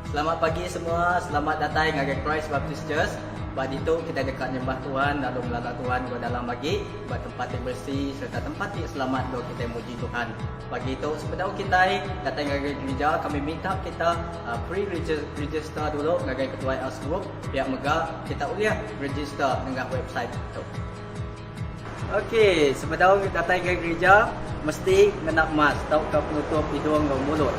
Selamat pagi semua, selamat datang ke Christ Baptist Church. Pada itu kita dekat nyembah Tuhan, lalu melata Tuhan ke dalam bagi buat tempat yang bersih serta tempat yang selamat untuk kita muji Tuhan. Pagi itu sebelum kita datang ke gereja, kami minta kita pre-register dulu dengan ketua Els Group. Pihak Mega kita uliah register dengan website itu. Okey, sebelum kita datang ke gereja mesti kena mask, tahu ke penutup hidung dan mulut.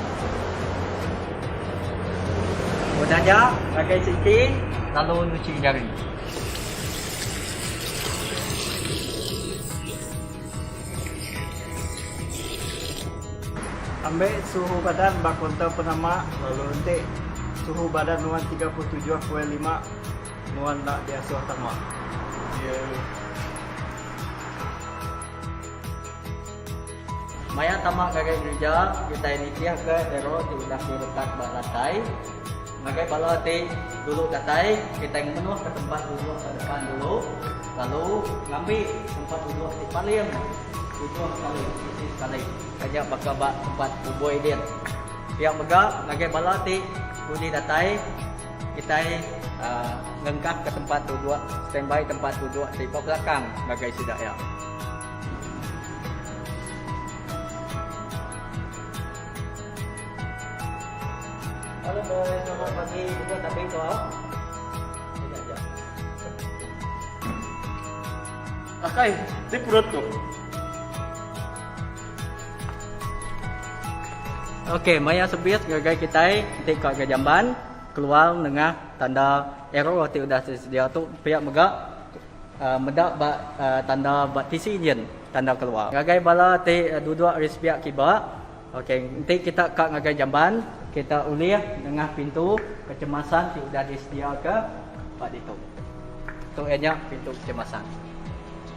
Mudahnya pakai siti lalu cuci jari. Ambil suhu badan bak kontak penama lalu nanti suhu badan nuan 37.5 nuan nak diasuh tamak. Maya tamak gagai gereja kita ini tiah ke ero diudah dilekat bak lantai. Gagai bala ti dulu datai kita menuh ke tempat duduk ke depan dulu, lalu ngambil tempat duduk di paling duduk sekali kajak bakal bak tempat uboi dia. Pihak Mega gagai bala ti budi datai kita ngengkak ke tempat duduk standby tempat duduk di belakang gagai sidak ya. Halo boy, selamat pagi. Kita tapi kau. Akai, di perut tu. Okey, maya sebias gagai kita ketika ke jamban keluar dengan tanda error waktu sudah sedia tu pihak Mega mendak tanda batisi jen tanda keluar. Gagai bala duduk di pihak kiba. Okey, nanti kita kat gagai jamban kita uliah dengan pintu kecemasan yang sudah disediakan ke Pak Dito. Itu hanya pintu kecemasan.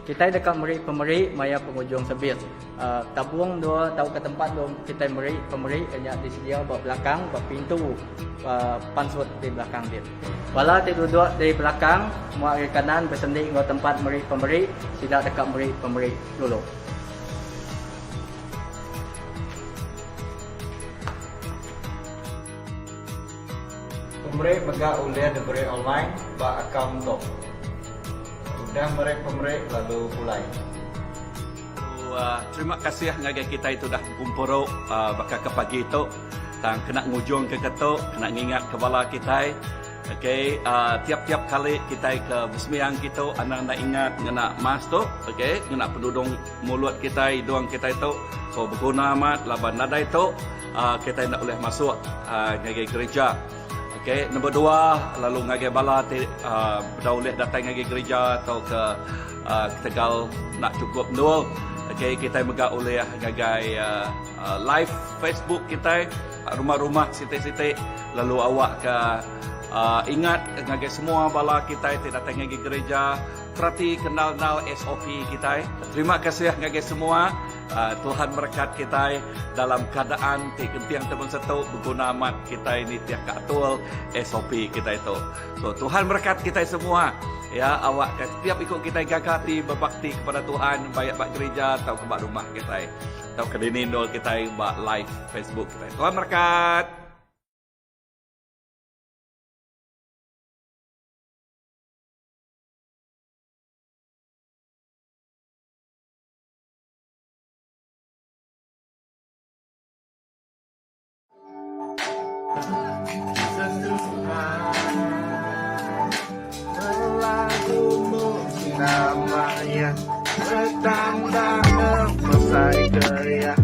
Kita dekat pemeri maya pengunjung sebir. Tabung dua tahu ke tempat dong kita pemeri hanya disedia di belakang pintu pansut di belakang dia. Walau duduk di belakang, mau ke kanan bersendik ke tempat pemeri tidak dekat pemeri dulu. Pemeri Mega uliah diberi online bak akaun tu. Sudah pemeri lalu mulai. Terima kasih ngagai kita itu dah kumpul bakal ke pagi itu dan kena ngujung ke ketuk, kena ngingat kepala kita. Okey, tiap-tiap kali kita ke bersembahyang kita anak-anak ingat kena mask tu, okey, kena penudung mulut kita, hidung kita itu. So berguna amat laban nada itu kita nak boleh masuk ngagai gereja. Okey, nombor dua, lalu ngagai bala dah boleh datang ngagai gereja atau ke Tegal nak cukup nol. Okey, kita mega oleh ngagai live Facebook kita, rumah-rumah sitik-sitik, lalu awak ke ingat ngagai semua bala kita datang ngagai gereja, perhati kenal SOP kita. Terima kasih ngagai semua. Tuhan berkat kita dalam keadaan yang teman satu berguna amat kita ini tiap katul SOP kita itu. So Tuhan berkat kita semua. Ya, awak setiap ikut kita gagati berbakti kepada Tuhan, baik bak gereja atau ke bak rumah kita. Atau ke dinindol kita bak live Facebook kita. Tuhan berkat. Namanya bertambah mesai gaya.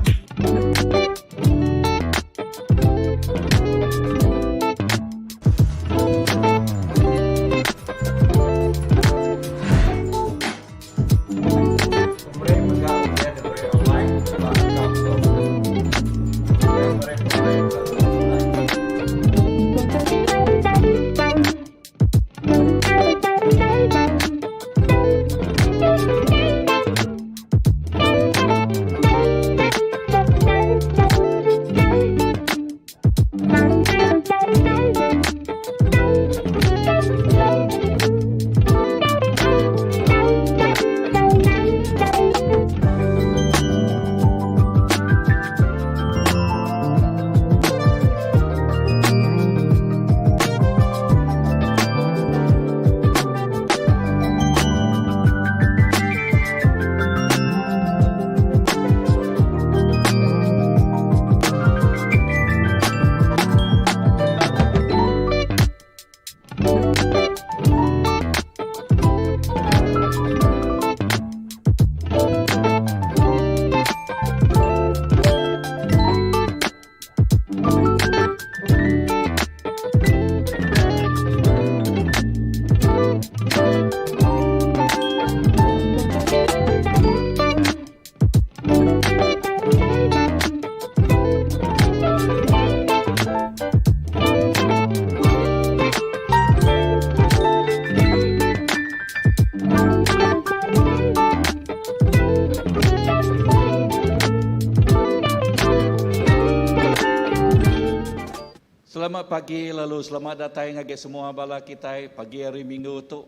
Selamat pagi, lalu selamat datang ngage semua bala kita pagi hari Minggu tu.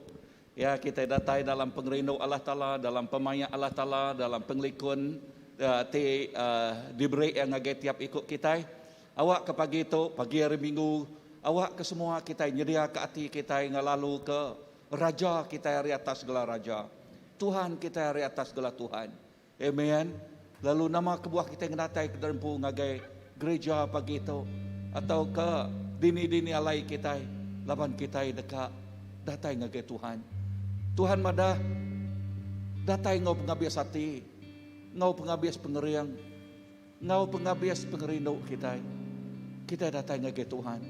Ya, kita datang dalam pengerinduk Allah Ta'ala, dalam pemaya Allah Ta'ala, dalam penglikun diberi yang ngage tiap ikut kita. Awak ke pagi tu, pagi hari Minggu, awak ke semua kita nyedia ke hati kita ngalalu ke Raja kita hari atas segala Raja. Tuhan kita hari atas segala Tuhan. Amen. Lalu nama kebuah kita yang datang ke dalam ngage gereja pagi tu. Atau ke dini-dini alai kita, laban kita dekat datang ngage Tuhan. Tuhan madah datang ngau pengabias hati, ngau pengabias pengeriang, ngau pengabias pengerindu kita. Kita datang ngage Tuhan.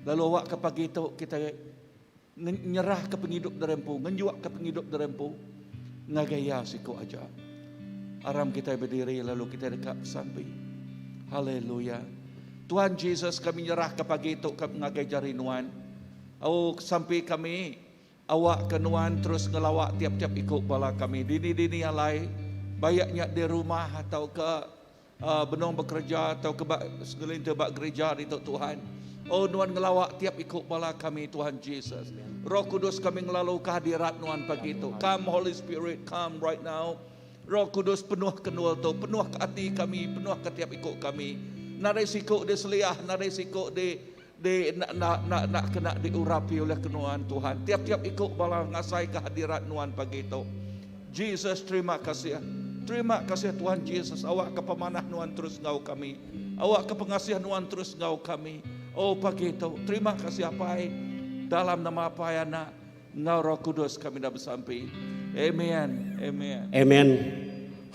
Lalu awak ke pagi itu kita nyerah ke penghidup derempu, ngenjuak ke penghidup derempu, ngagaya siku aja. Aram kita berdiri lalu kita dekat sampai. Haleluya. Tuhan Yesus kami nyerah ke pagi itu kami ngagai jari nuan. Sampai kami awak ke nuan terus ngelawak tiap-tiap ikut bala kami. Dini-dini alai bayaknya di rumah atau ke benong bekerja atau ke segelintir bak gereja itu Tuhan. Nuan ngelawak tiap ikut bala kami Tuhan Yesus. Roh Kudus kami ngelalu kehadirat nuan pagi itu. Come Holy Spirit, come right now. Roh Kudus penuh kenul tu, penuh ke hati kami, penuh ke tiap ikut kami. Nak risiko dia seliah, nak risiko dia nak kena diurapi oleh kenuan Tuhan. Tiap-tiap ikut bala ngasai kehadirat nuan pagi itu. Jesus terima kasih. Terima kasih Tuhan Yesus. Awak ke pemanah nuan terus ngau kami. Awak ke pengasihan nuan terus ngau kami. Pagi itu terima kasih apa dalam nama apa ya nak ngau Roh Kudus kami dah bersampai. Amen. Amen. Amen.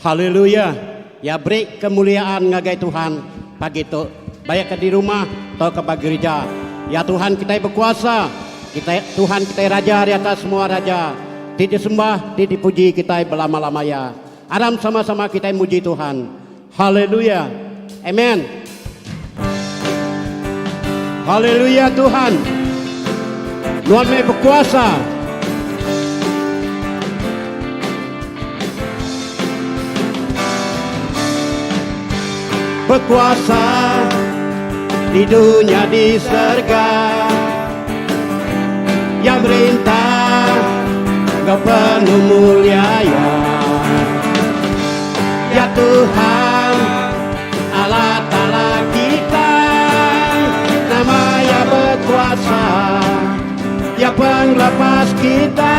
Haleluya. Ya beri kemuliaan ngagai Tuhan pagi itu. Baik ke di rumah atau ke gereja. Ya Tuhan kita berkuasa. Tuhan kita raja di atas semua raja. Tidak disembah, tidak dipuji kita berlama-lamanya. Aram sama-sama kita muji Tuhan. Haleluya. Amen. Haleluya Tuhan. Tuhan berkuasa. Berkuasa di dunia di surga, yang merintah Engkau penuh mulia ya Tuhan Allah Ta'ala kita, nama-Nya berkuasa, ya penglepas kita,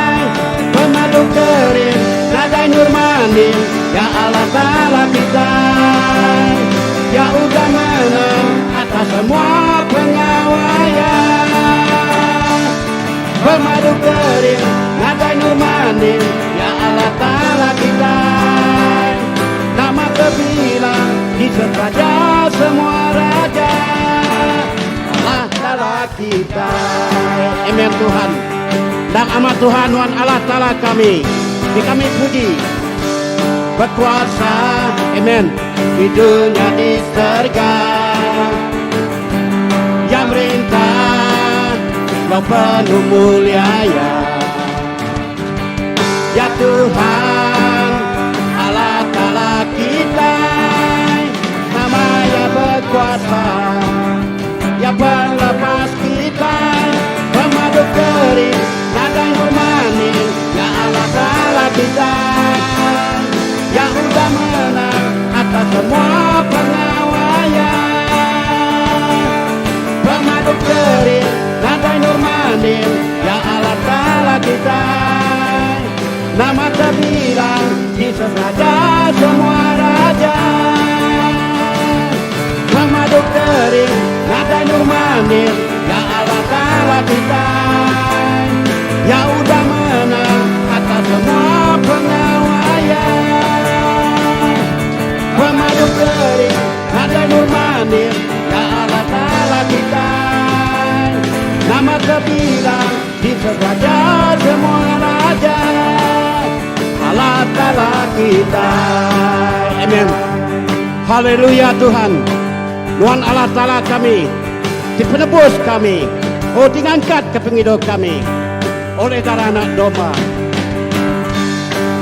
pemadu kering nadai nurmani, ya Allah Ta'ala kita, ya udah menang atas semua pengawaian, pemadu kering nadai nurmani, ya Allah Ta'ala kita, nama terbilang di raja semua raja, Allah Ta'ala kita. Amen Tuhan. Dan amat Tuhan Tuhan Allah Ta'ala kami puji, berkuasa, amen, di dunia di surga, yang merintah Engkau penuh mulia ya Tuhan Allah Ta'ala kita, nama-Nya berkuasa, ya pelepas kita, pemadu kering nadai nurmani, ya Allah Ta'ala kita, yang udah menang atas semua pengawaian, pemadu kering nadai nurmani, ya Allah Ta'ala kita, nama terbilang Yesus Raja semua raja, pemadu kering nadai nurmani, ya Allah Ta'ala kita, ya udah menang atas semua pengawaian, pemadu kering nadai nurmani, ya Allah Ta'ala kita, nama terbilang Yesus Raja semua raja, Allah Ta'ala kita. Amen. Haleluya Tuhan. Tuhan Allah Ta'ala kami, di penebus kami, diangkat ke penghidup kami oleh darah anak domba,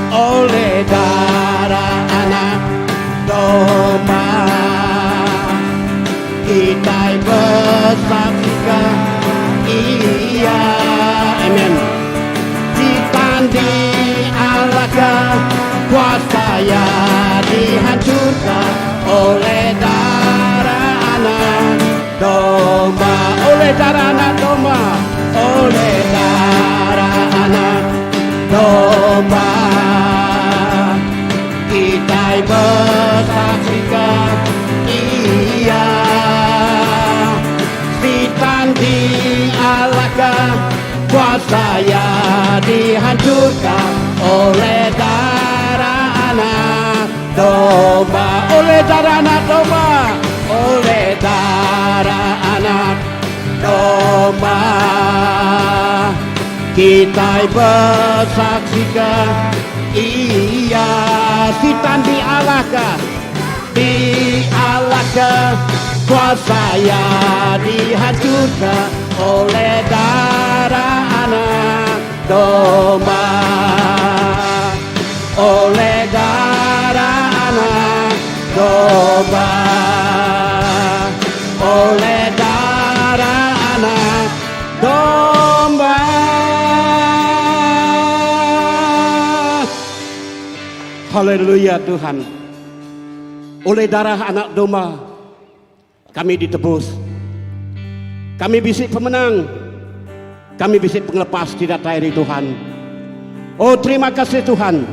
oleh darah anak domba, kita bersaksi Iya, amin. Ditandi alahkah kuasanya dihancurkan oleh darah anak domba, oleh darah anak domba, oleh darah anak domba. Kita bersaksikan iya, ditandi alahkah kuasanya dihancurkan oleh darah anak domba, oleh darah anak domba, oleh darah anak domba. Kita bersaksikan iya, ditandi alahkah, dialahkah kuasanya dihancurkan oleh darah anak domba, oleh darah anak domba, oleh darah anak domba. Haleluya Tuhan. Oleh darah anak domba kami ditebus. Kami bisik pemenang. Kami bisik penglepas tidak dari Tuhan. Oh terima kasih Tuhan.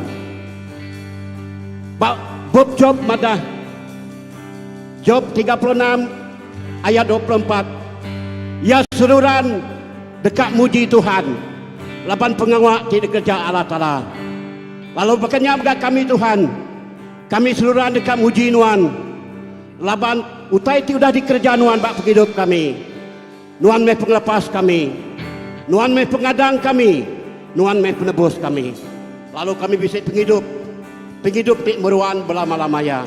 Bab Job madah. Job 36 ayat 24. Ya seruran dekat muji Tuhan. Laban pengawak tidak kerja Allah Ta'ala. Lalu berkanya kepada kami Tuhan. Kami seluruhan dekat muji Nuan. Laban utai ti udah dikerja Nuan bak hidup kami. Nuan meh penglepas kami. Nuan meh pengadang kami. Nuan meh penebus kami. Lalu kami bisa penghidup. Penghidup ti meruan belama-lamanya.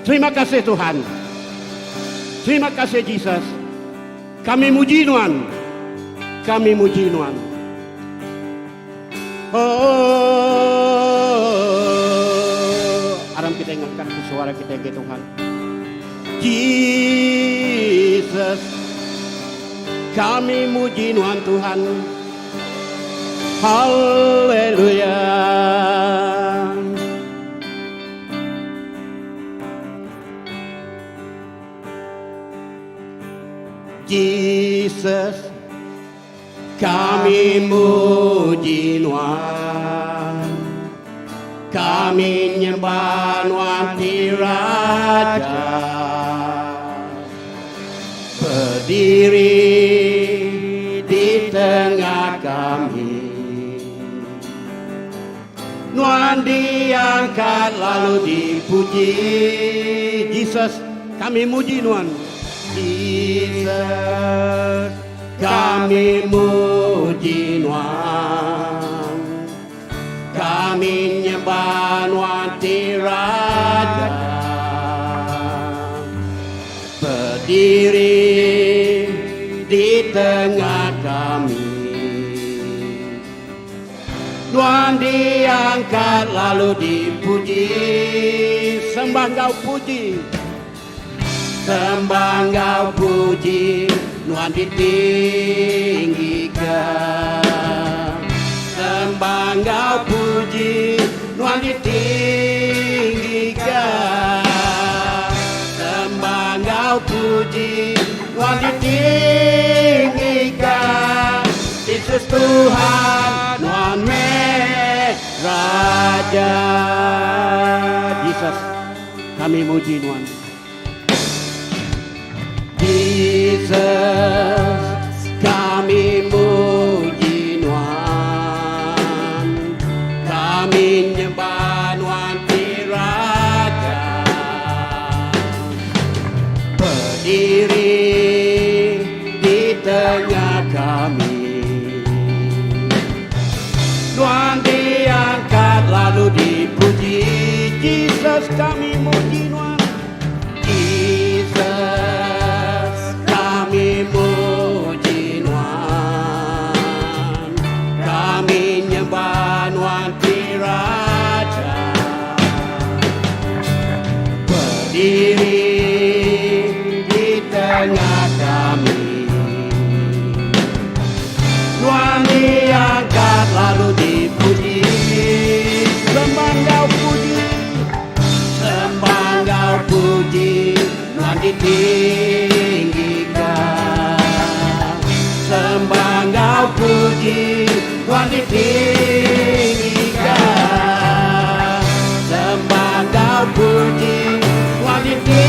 Terima kasih Tuhan. Terima kasih Jesus. Kami muji Nuan. Kami muji Nuan. Aram kita ingatkan ke suara kita ke Tuhan. Jesus, kami muji Tuhan Tuhan. Haleluya. Jesus, kami muji Tuhan. Kami nyembah Tuhan di Raja, berdiri di tengah kami. Tuhan diangkat lalu dipuji. Jesus, kami muji Tuhan. Jesus, kami muji Tuhan. Kami nyembah Tuhan Raja, berdiri di tengah kami. Tuhan diangkat lalu dipuji. Sembah Kau puji, sembah Kau puji. Tuhan ditinggikan. Sembah Kau puji, Tuhan ditinggikan. Sembah Kau puji, Tuhan ditinggikan. Yesus Tuhan, Tuhan Raja. Yesus, kami muji Tuhan. Yesus, kami muji Tuhan. Kami nyembah Tuhan Raja, berdiri di tengah kami. Tuhan diangkat lalu dipuji. Jesus, kami muji Tuhan. Jesus, kami muji Tuhan. Kami nyembah Tuhan Raja, berdiri di tengah kami. ditinggikan. Sembah Engkau puji Tuhan ditinggikan. Sembah Engkau puji Tuhan ditinggikan.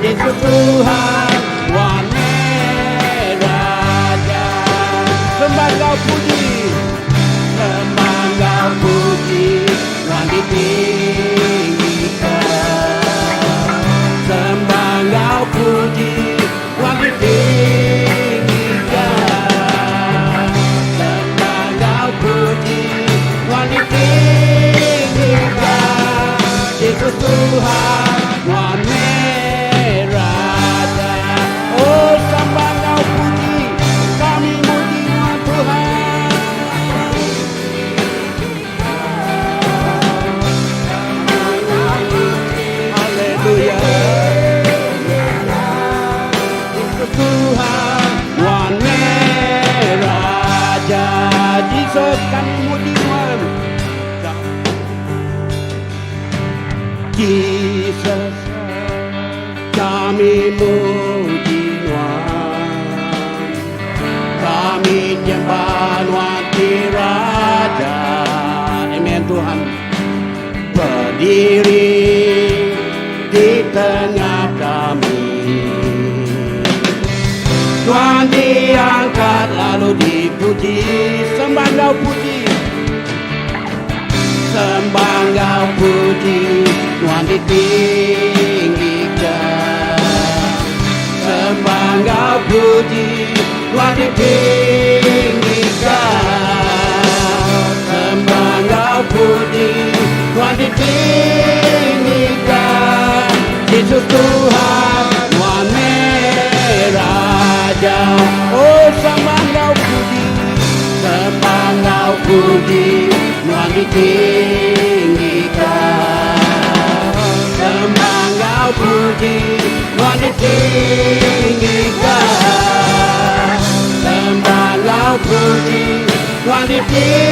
Yesus Tuhan Tuhan Raja. Sembah Engkau puji. Sembah Engkau puji Tuhan ditinggikan. Sembah Engkau puji Tuhan ditinggikan. Sembah Engkau puji Tuhan ditinggikan. Yesus Tuhan Tuhan Raja. Oh, sembah Engkau puji, kami muji nama Tuhan. Haleluya. Yesus Tuhan Tuhan Raja. Yesus kami muji Tuhan. Jesus, kami muji Tuhan, kami nyembah Tuhan di Raja. Amen Tuhan. Berdiri di tengah kami, Tuhan diangkat lalu dipuji. Sembah Engkau puji. Sembah Engkau puji Tuhan ditinggikan. Sembah Engkau puji Tuhan ditinggikan. Sembah Engkau puji Tuhan ditinggikan. Yesus Tuhan Tuhan Raja. Oh, sembah Engkau puji. Sembah Engkau puji Tuhan ditinggikan. Sembah Engkau puji Tuhan ditinggikan. Sembah Engkau puji Tuhan ditinggikan.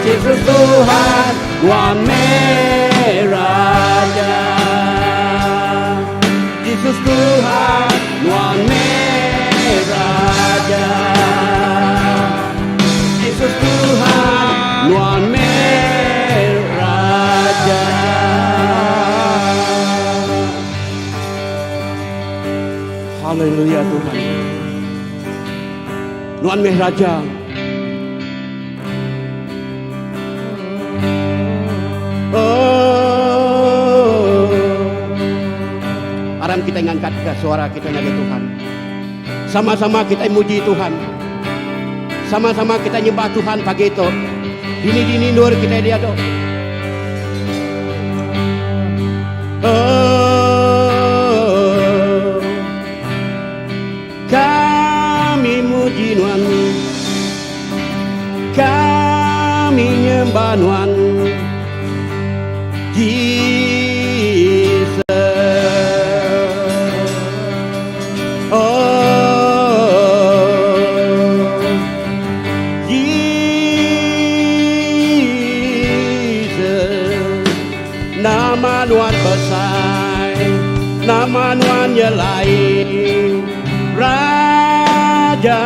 Yesus Tuhan Tuhan Raja. Yesus Tuhan Tuhan Raja. Yesus Tuhan Tuhan Raja. Haleluya Tuhan. Tuhan Raja. Oh, aram kita ngangkat ke suara kita nyaga Tuhan. Sama-sama kita muji Tuhan. Sama-sama kita nyembah Tuhan pagi itu. Dini nur kita lihat dong. Oh, kami muji Tuhan. Kami nyembah Tuhan. Jesus. Oh, Jesus. Nama Tuhan besar, nama Tuhan yang lain, Raja.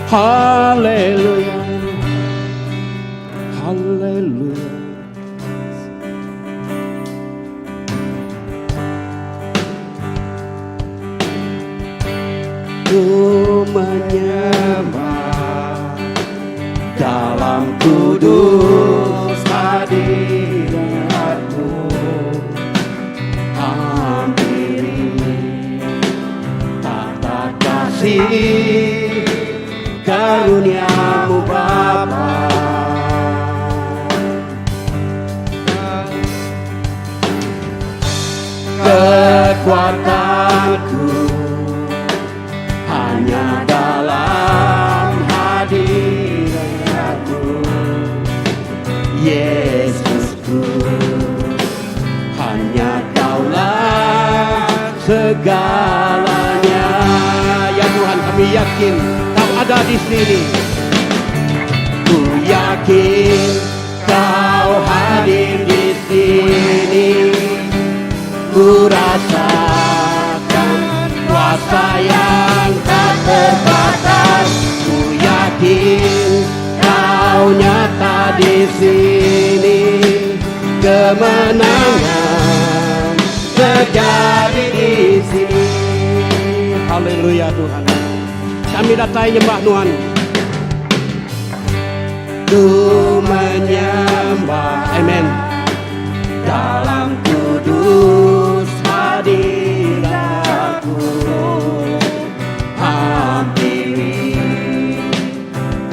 Haleluya. Haleluya. Ku menyembah dalam kudus hadirat-Mu. Hampiri tata kasih karunia-Mu Bapa. Kekuatanku hanya dalam hadirat-Mu, Yesusku. Hanya Kaulah segalanya. Ya Tuhan, kami yakin Kau ada di sini. Ku yakin yakin Kau hadir di sini. Ku rasakan kuasa yang tak terbatas. Ku yakin Kau nyata di sini. Kemenangan terjadi di sini. Haleluya Tuhan. Kami datang nyembah Tuhan. Ku menyembah, amen, dalam kudus hadiratku. Hampiri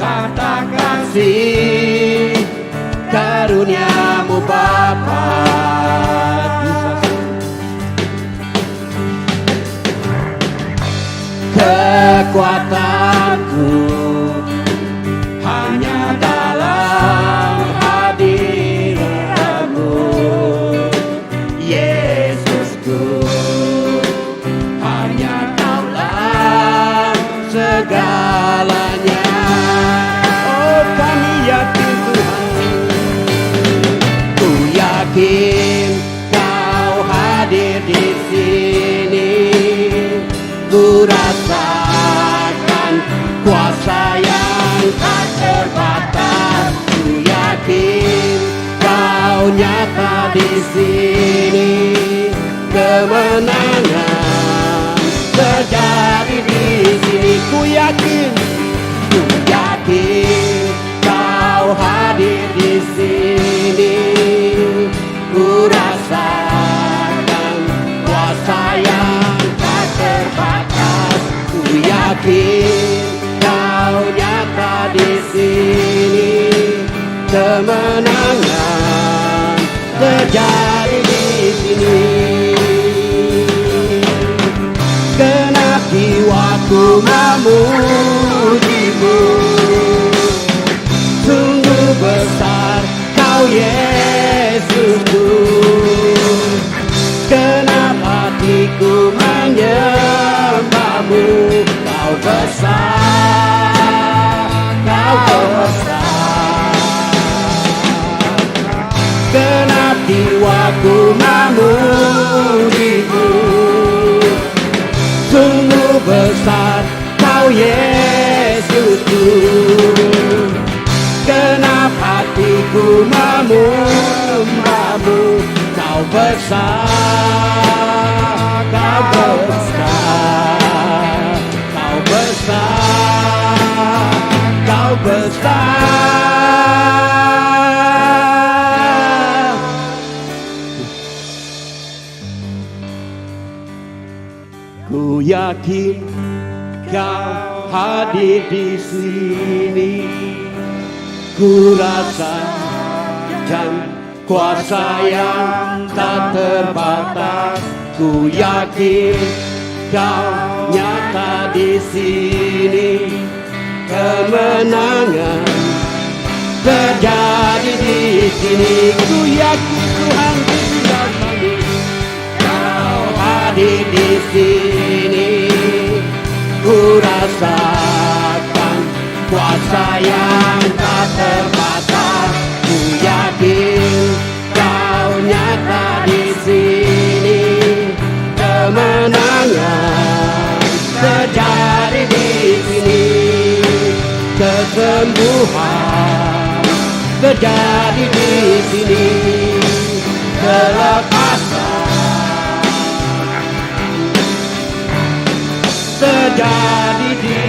kata kasih karuniamu Bapa. Kekuatanku hanya dalam hadiratmu, Yesusku. Hanya Kaulah segalanya. Oh, kami yakin Tuhan. Ku yakin Kau hadir di sini. Ku rasakan kuasa yang tak terbatas. Ku yakin Kau nyata di sini. Kemenangan terjadi di sini. Ku yakin Kau hadir di sini. Ku rasakan kuasa yang tak terbatas. Ku yakin Kau nyata di sini. Kemenangan terjadi di sini. Genap jiwaku memujimu. Sungguh besar Kau Yesusku. Genap hatiku menyembahmu. Kau besar, Kau besar. Genap jiwaku memujimu. Sungguh besar Kau Yesusku. Genap hatiku menyembahmu. Kau besar, Kau besar. Kau besar, Kau besar. Ku yakin Kau hadir di sini. Ku rasakan kuasa yang tak terbatas. Ku yakin Kau nyata di sini. Kemenangan terjadi di sini. Ku yakin Tuhan tinggal kami. Kau hadir di sini. Ku rasakan kuasa yang tak terbatas. Ku yakin Kau nyata di sini. Kemenangan terjadi di sini. Kesembuhan terjadi di sini. Kelepasan terjadi di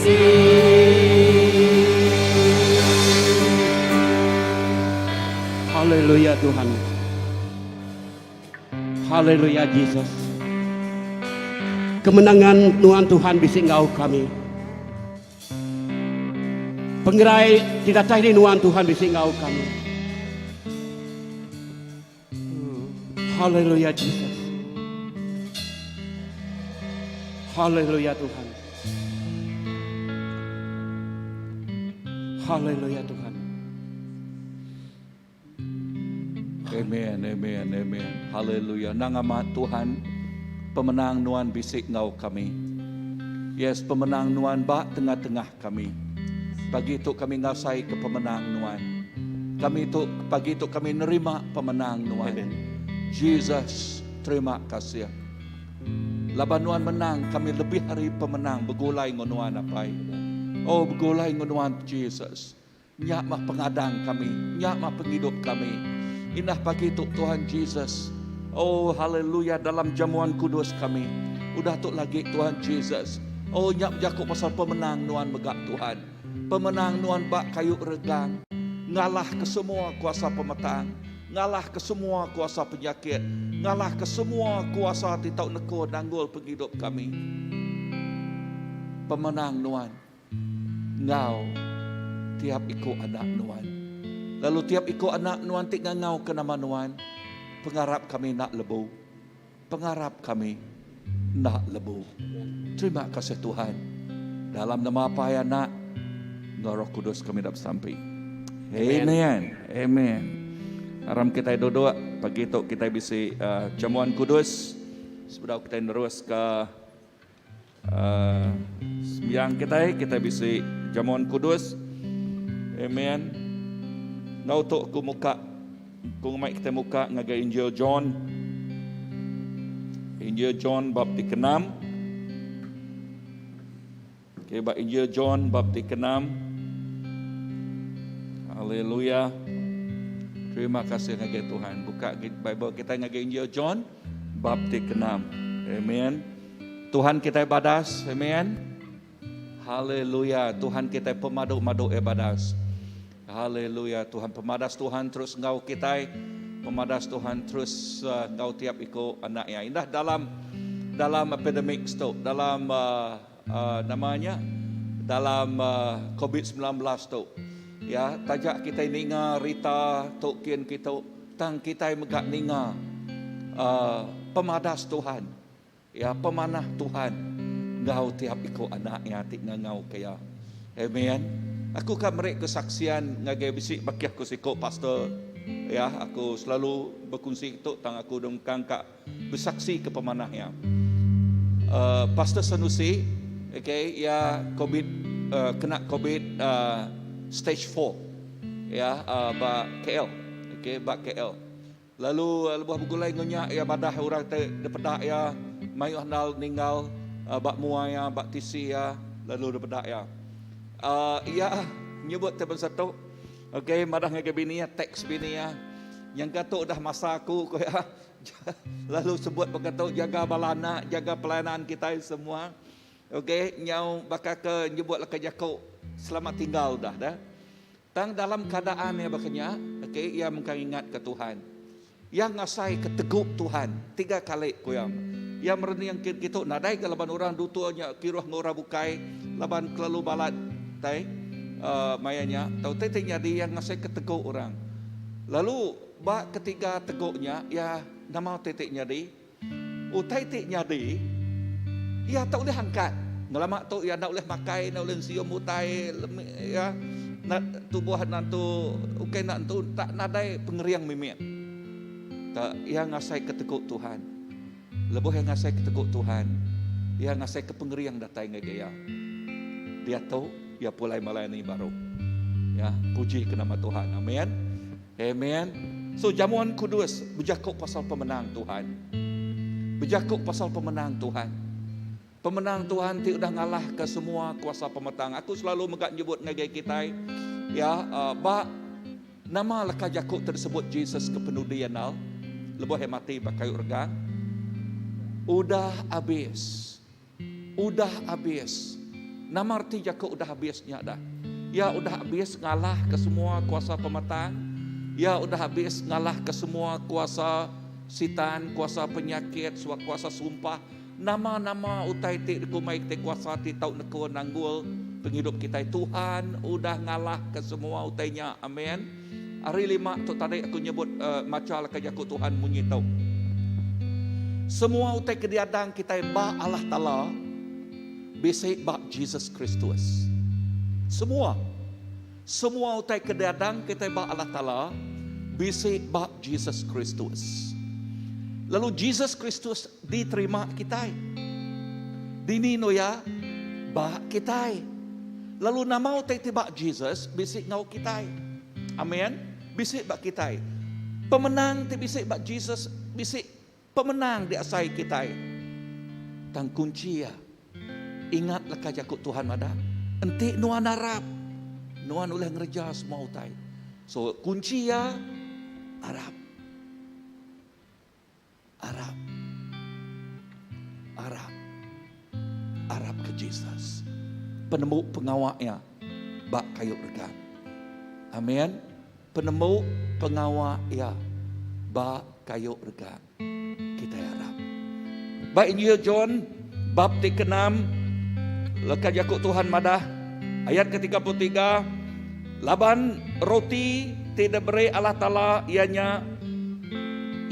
sini. Haleluya Tuhan. Haleluya Yesus. Kemenangan Tuhan bisik ngau kami. Pengerai tidak tahu Nuan Tuhan bisik ngau kami. Haleluya Yesus. Haleluya Tuhan. Haleluya Tuhan. Amen, amen, amen. Haleluya. Nangama Tuhan, pemenang Nuan bisik ngau kami. Yes, pemenang Nuan bak tengah-tengah kami. Pagi itu kami ngasai ke pemenang Tuhan. Pagi itu kami nerima pemenang Tuhan. Jesus, terima kasih. Laban Tuhan menang, kami lebih hari pemenang. Begulai ngonuan apa? Oh, begulai ngonuan Jesus. Nyak mah pengadang kami, nyak mah penghidup kami. Indah pagi itu Tuhan Jesus. Oh, haleluya, dalam jamuan kudus kami. Udah tu lagi Tuhan Jesus. Oh, nyak jaku pasal pemenang Tuhan megak Tuhan. Pemenang Tuhan bak kayu regang. Ngalah ke semua kuasa pemetang. Ngalah ke semua kuasa penyakit. Ngalah ke semua kuasa titau neko nanggul penghidup kami. Pemenang Tuhan. Ngau tiap ikut anak Tuhan. Lalu tiap ikut anak Tuhan tik ngau ke nama Tuhan. Pengarap kami nak lebu. Pengarap kami nak lebu. Terima kasih Tuhan. Dalam nama apa ya nak? Roh Kudus kami dapat sampai. Amen. Amen. Aram kita duduk pagi itu kita bisa jamuan kudus. Sebelum kita terus ke sembiang kita bisa jamuan kudus. Amen. Ngau tu ku muka, ku mai kita muka ngagai Injil John. Injil John bab 6. Okay, bab Injil John bab 6. Haleluya. Terima kasih ngagai Tuhan. Buka Bible kita ngagai Injil John bab 6. Amen. Tuhan kita badas. Amen. Haleluya. Tuhan kita pemadu-madu ibadas. Haleluya. Tuhan pemadas Tuhan terus ngau kita. Pemadas Tuhan terus ngau tiap iko anaknya. Indah dalam epidemik itu, dalam namanya dalam COVID-19 tu. Ya, tajak kita ninga rita tokin kita tang kita megak ninga pemadas Tuhan. Ya, pemanah Tuhan. Ngau tiap iko anaknya tik ngau kaya. Amen. Aku kan merek kesaksian ngagai bisik bagi aku siko pastor. Ya, aku selalu berkongsi itu tang aku dong kangkak bersaksi ke pemanahnya. Pastor Sanusi, okay, ya kena COVID stage 4, ya, bak KL, okay, bak KL. Lalu buah begulai ngonya ya badah orang depedak ya, mayu handal ninggal bak muaya, bak tisi ya, lalu depedak ya. Ya nyebut teban satu, okay, madah ngagai bini ya, teks bini ya. Yang kata dah masa aku ya. Lalu sebut berkata jaga balana, jaga pelayanan kita semua. Okey, nyau bakal ke nyebutlah ke jakau selamat tinggal dah. Tang dalam keadaan yang bakanya, okey, ia mengingat ke Tuhan. Yang ngasai keteguk Tuhan 3 kali koyam. Yang mereni yang kita nadai ke laban orang dutuanya kiruh ngora bukai, laban kelalu balat tai mayanya, tahu tetenya dia yang ngasai keteguk orang. Lalu bak ketiga teguknya ya nama teteknya di utai teteknya di ya tak boleh angkat ngelamak tu ya nak boleh makai nak boleh sium utai ya nak tubuh nantu ukai nak tu tak nadai pengeriang mimik tak yang ngasai keteguk Tuhan lebih yang ngasai keteguk Tuhan yang ngasai ke pengeriang datai ngaya dia tahu ya pulai melayani baru ya puji ke nama Tuhan amin amin. So jamuan kudus berjakuk pasal pemenang Tuhan. Berjakuk pasal pemenang Tuhan. Pemenang Tuhan tidak ngalah ke semua kuasa pemetang. Aku selalu megak nyebut ngagai kita ya bak nama leka jakuk tersebut Jesus kepenudianal lebih mati pakai urgang. Udah habis. Udah habis. Nama arti jakuk udah habisnya dah. Ya udah habis ngalah ke semua kuasa pemetang. Ya udah habis ngalah ke semua kuasa sitan, kuasa penyakit, kuasa sumpah. Nama-nama utai tik kumai tik kuasa tik tau neko nanggul penghidup kita. Tuhan udah ngalah ke semua utainya. Amin. Hari 5 tu tadi aku nyebut macal kajaku Tuhan munyi tau. Semua utai kediadang kita ba Allah Taala bisik ba Jesus Kristus. Semua utai kedadang kita ba Allah Ta'ala bisik ba Jesus Kristus. Lalu Jesus Kristus diterima kita. Dinino ya ba kita. Lalu namau tay tibak Jesus bisik ngau kitai. Amen. Bisik bak kitai. Pemenang ti bisik bak Jesus, bisik pemenang di asai kitai. Tang kunci ya. Ingatlah kajakut Tuhan mada. Enti nuan Arab. Nuan oleh ngerja semua utai. So kunci ya Arab. Arab. Arab. Arab ke Jesus. Penemu pengawaknya bak kayu regan. Amin. Penemu pengawak ya bak kayu regan. Kita harap. Baik Injil John bab 6 lekat Yakub Tuhan madah ayat ke-33, laban roti tidak beri Allah Ta'ala ianya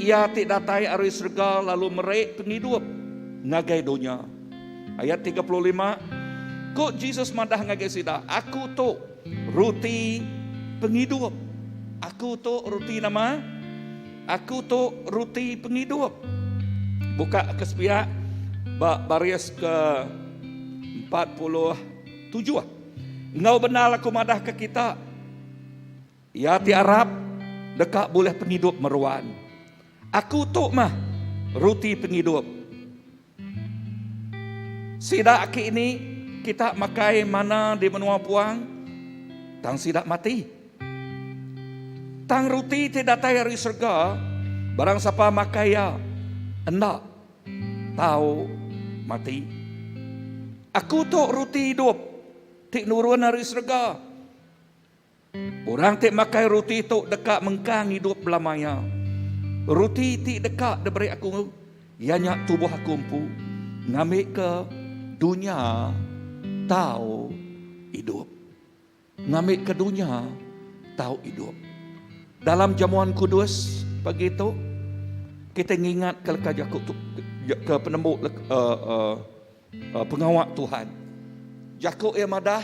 ia tidak datai ari surga lalu merek penghidup ngagai dunia. Ayat 35, kok Jesus madah ngagai sida, aku tu roti penghidup. Aku tu roti nama, aku tu roti penghidup. Buka ke sepiak baris ke 47. Engkau benar aku madah ke kita. Ya ti Arab dekat boleh penghidup meruan. Aku tu mah roti penghidup. Sidak aki ini kita makai mana di menua puang, tang sidak mati. Tang roti tidak datai dari surga, barang siapa makai ya, hendak tahu mati. Aku tu roti hidup, tik nurun dari surga. Orang tik makai roti tu dekat mengkang hidup belamanya. Roti tik dekat diberi aku, ianya tubuh aku empu, ngambil ke dunia tahu hidup. Ngambil ke dunia tahu hidup. Dalam jamuan kudus pagi itu kita ingat ke penemu pengawak Tuhan. Jakub madah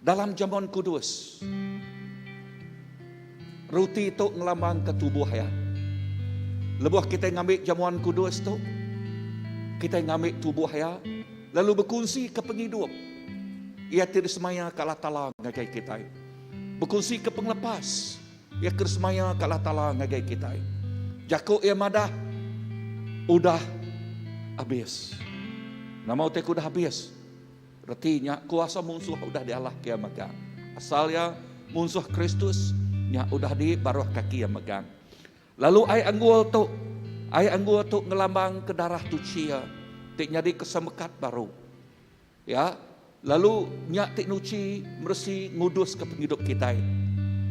dalam jamuan kudus. Roti itu ngelambang ke tubuh ya. Lebuh kita ngambil jamuan kudus tu, kita ngambil tubuh ya, lalu berkongsi ke penghidup. Ia tidak semaya kalah tala ngagai kita. Berkongsi ke penglepas. Ia kersemaya kalah tala ngagai kita. Jakub madah udah habis. Nama utek udah habis. Artinya kuasa musuh udah di Allah kia megang. Asalnya musuh Kristus nya udah di baruh kaki yang megang. Lalu ai anggul tu ngelambang ke darah tucia. Tik jadi kesemekat baru. Ya, lalu nyak tik nuci mersi ngudus ke penghidup kita.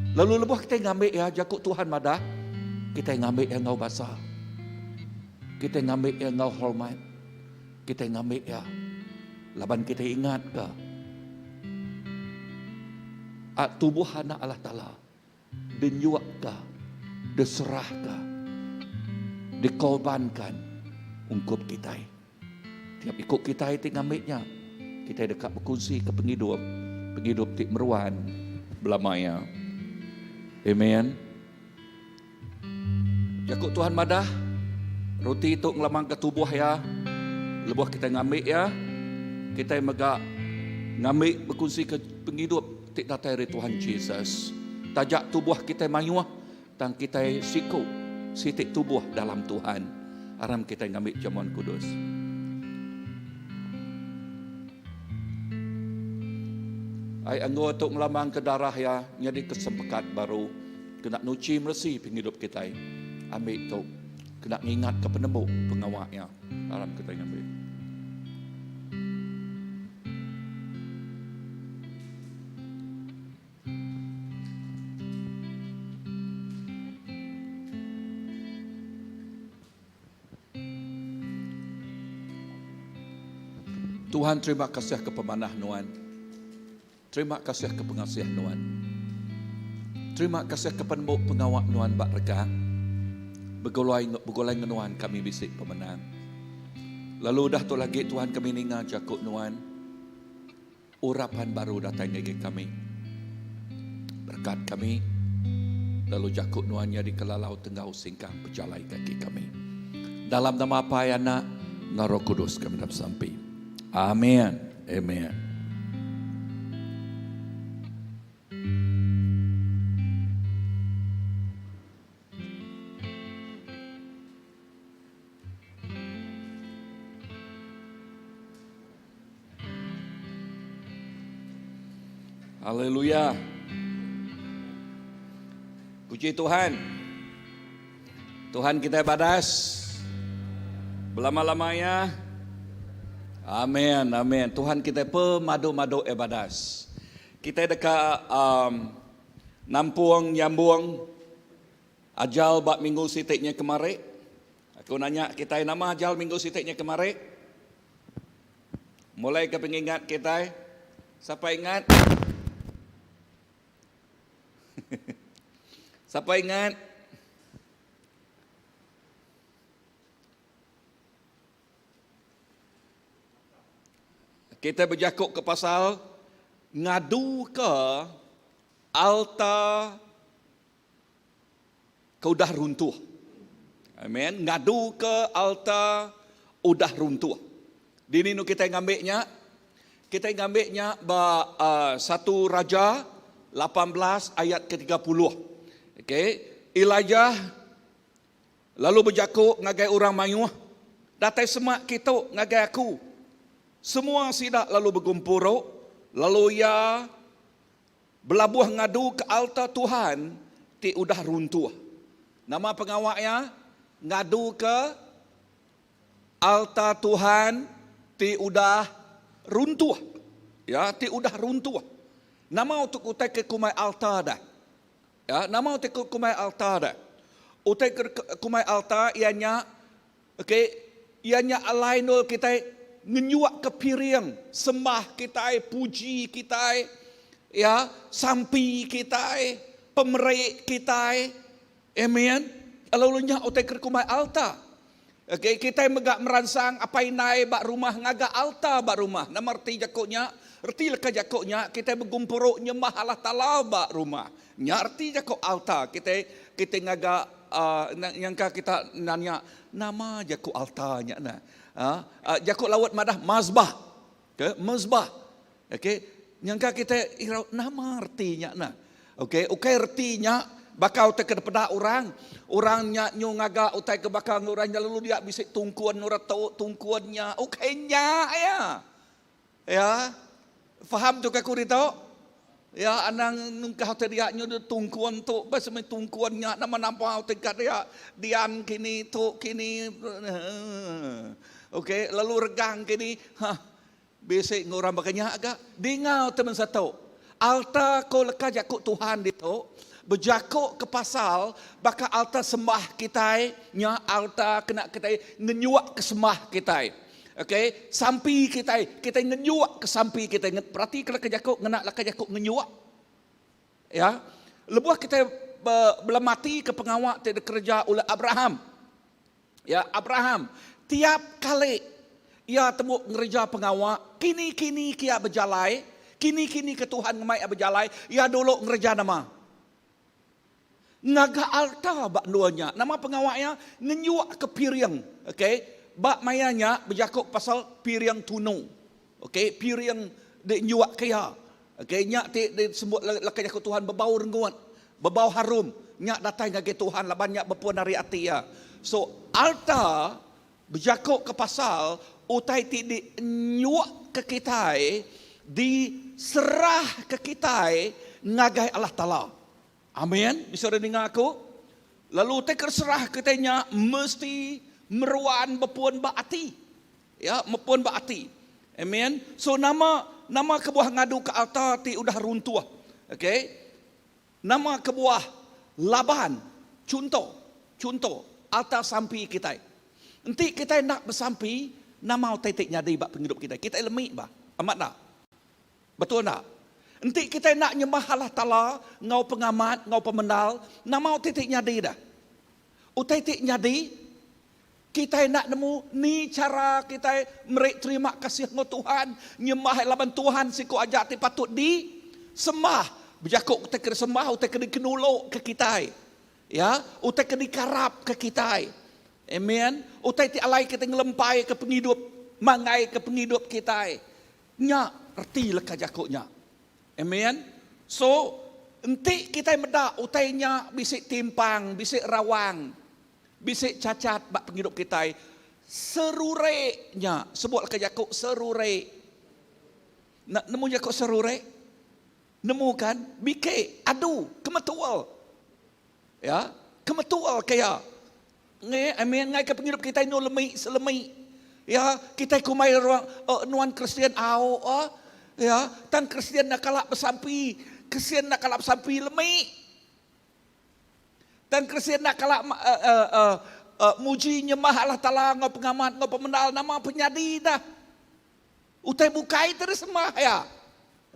Lalu lebuh kita ngambil ya Jakub Tuhan madah, kita ngambil yang ngau basah. Kita ngambil yang ngau hormat. Kita ngambil ya. Laban kita ingat ke tubuh anak Allah Ta'ala dinyuak ke, diserah ke, dikorbankan ungkup kita. Tiap ikut kita itu ngambilnya, kita dekat berkongsi ke penghidup tik meruan belamanya. Amen. Jakub Tuhan madah roti itu ngelamang ke tubuh ya. Lebuh kita ngambil ya. Kita megak ngambil berkongsi ke penghidup tik datai dari Tuhan Jesus. Tajak tubuh kita mayuah dan kita siku sitik tubuh dalam Tuhan. Aram kita ngambil jamuan kudus. Ai anggo untuk ngelambang ke darah ya, jadi kesempekat baru kena nuci mersi penghidup kita. Ambil tu kena ingat ke penemu pengawaknya. Aram kita ngambil. Tuhan terima kasih ke pemanah Nuan. Terima kasih ke pengasih Nuan. Terima kasih ke penemu pengawak Nuan bak rega. Begolai Nuan kami bisik pemenang. Lalu dah tu lagi Tuhan kami ninga Jakub Nuan. Urapan baru datang lagi kami. Berkat kami. Lalu Jakub Nuan jadi kelalau tengah singkang pejalai kaki kami. Dalam nama apa ya nak? Roh Kudus kami dapat sampai. Amin. Amin. Haleluya. Puji Tuhan. Tuhan kita badas. Belama-lamanya. Amin, amin. Tuhan kita pemadu-madu ibadas. Kita dekat nampung nyambung ajal bak minggu sitiknya kemarin. Aku nanya kita nama ajal minggu sitiknya kemarin. Mulai ke pengingat kita. Siapa ingat? Siapa ingat? Kita berjakuk ke pasal ngadu ke altar kau dah runtuh. Amin. Ngadu ke altar udah runtuh. Di ni kita ngambilnya. Kita ngambilnya satu Raja 18 ayat ke-30. Okey, Elijah lalu berjakuk ngagai orang mayuh. Datai semak kita ngagai aku. Semua sidak lalu bergumpuruk. Lalu ia belabuh ngadu ke altar Tuhan ti udah runtuh. Nama pengawaknya ngadu ke altar Tuhan ti udah runtuh. Ya, ti udah runtuh. Nama untuk utai ke kumai altar dah. Ya, nama utai ke kumai altar dah. Utai ke kumai altar ianya okey, ianya alainul kita menyuak ke piring, sembah kita, puji kita, ya, sampi kita, pemerik kita. Amen. Lalunya utai ke kumai altar. Okey, kita megak meransang apa inai bak rumah ngaga altar bak rumah. Nama erti jakuknya, erti leka jakuknya kita bergumpuruk nyembah Allah Taala bak rumah. Nya erti jakuk altar. Kita ngaga nyangka kita nanya nama jakuk altarnya nah. Jakuk lawat madah mazbah. Ke mazbah. Okey, nyangka kita irau nama artinya nah. Okey, artinya bakal utai ke depan orangnya nyungaga utai ke bakal orangnya lalu dia bisa tungkuan orang tahu tungkuannya okeynya ya faham tu kaku dito ya anang nungkah dia nyu tungkuan tu bas me tungkuannya nama nampak utai kat dia dian kini tu kini okey lalu regang kini bisa ngorang bakanya agak dingau teman satu altar ko leka jakuk Tuhan dito berjakuk ke pasal baka altar sembah kita nya altar kena kita ngenyuak ke sembah kita. Okey, sampi kita ngenyuak ke sampi kita. Berarti kalau kejakuk ngena lah kejakuk ngenyuak. Ya. Lebuh kita belum mati ke pengawak tidak kerja oleh Abraham. Ya, Abraham tiap kali ia temu ngerja pengawak, kini kia berjalai, kini ke Tuhan ngemai berjalai, ia dulu ngerja nama ngaga altar bak duanya. Nama pengawaknya ngenyuak ke piring. Okey, bak mayanya berjakuk pasal piring tunu. Okey, piring de nyuak kaya. Okey, nyak de sebut lakai jakuk Tuhan berbau rengguat, berbau harum. Nyak datang ngage Tuhan lah banyak berpuan dari hati ya. So, altar berjakuk ke pasal utai ti di nyuak ke kita, diserah ke kita ngagai Allah Taala. Amin. Bisa dengar aku? Lalu terserah katanya mesti meruan berpuan baati. Ya, berpuan baati. Amin. So nama kebuah ngadu ke altar ti udah runtuh. Okey. Nama kebuah Laban. Contoh altar sampi kita. Nanti kita nak bersampi nama titik nyadi bak penghidup kita. Kita lemik bah. Amat tak? Betul tak? Nanti kita nak nyembah Allah Ta'ala, ngau pengamat, ngau pemenal, nama titik nyadi dah. Titik nyadi, kita nak nemu ni cara kita merik terima kasih ngau Tuhan, nyembah laban Tuhan siku ajak ti patut di sembah. Berjakuk kita kena sembah, kita kena kenuluk ke kita. Ya, kita kena karap ke kita. Amen. Kita ti alai kita ngelempai ke penghidup, mangai ke penghidup kita. Nya, erti leka jakuknya. Amen. So, enti kita medak utainya bisik timpang, bisik rawang, bisik cacat bak penghidup kita. Serureknya, sebut ke jakuk serurek. Nak nemu jakuk serurek? Nemu kan? Bike, adu, kemetual. Ya, kemetual kaya. Ngai ke penghidup kita ini selemi. Ya, kita kumai nuan Kristian au. Ya, tan Kristian nak kalap bersampi. Kristian nak kalap sampi lemi. Dan Kristian nak kalap muji nyembah Allah Ta'ala ngau pengamat ngau pemenal nama penyadi dah. Utai bukai terus semah ya.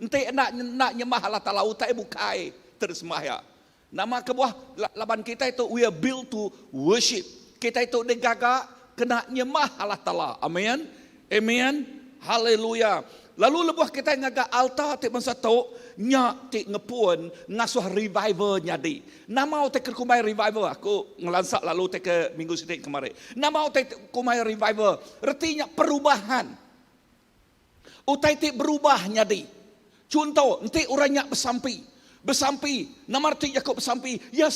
Ente nak nyembah Allah Ta'ala utai bukai terus semah ya. Nama kebuah laban kita itu we are built to worship. Kita itu digagak kena nyembah Allah Ta'ala. Amin. Amin. Haleluya. Lalu lebuh kita ngagak altar ti masa tu nyak ti ngepun ngasuh revival nyadi. Nama te kumai revival aku ngelansak lalu te ke minggu sidik kemarin. Nama te kumai revival artinya perubahan. Utai ti berubah nyadi. Contoh enti orangnya bersampi. Nama arti Yakub bersampi. Ya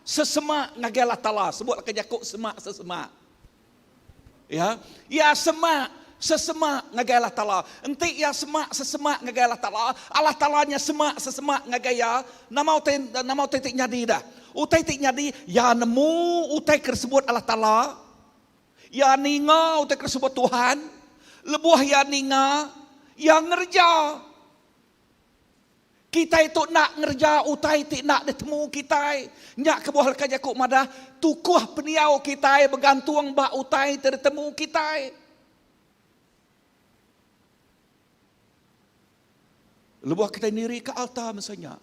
sesemak ngagala tala. Sebutlah ke Yakub sesemak. Ya sesemak ngagaya Allah Ta'ala. Enti ya sesemak ngagaya Allah Ta'ala. Allah Ta'alanya sesemak ngagaya. Nama utai tik nyadi dah. Utai tik nyadi. Ya nemu utai tersebut Allah Ta'ala. Ya ninga utai tersebut Tuhan. Lebuah ya ninga. Ya ngerja. Kita itu nak ngerja utai tik nak ditemu kita. Nyak kebuah lekah Yakub madah. Tukuh peniau kita. Bergantung bak utai tertemu kita. Lebuh kita niri ke altar misalnya.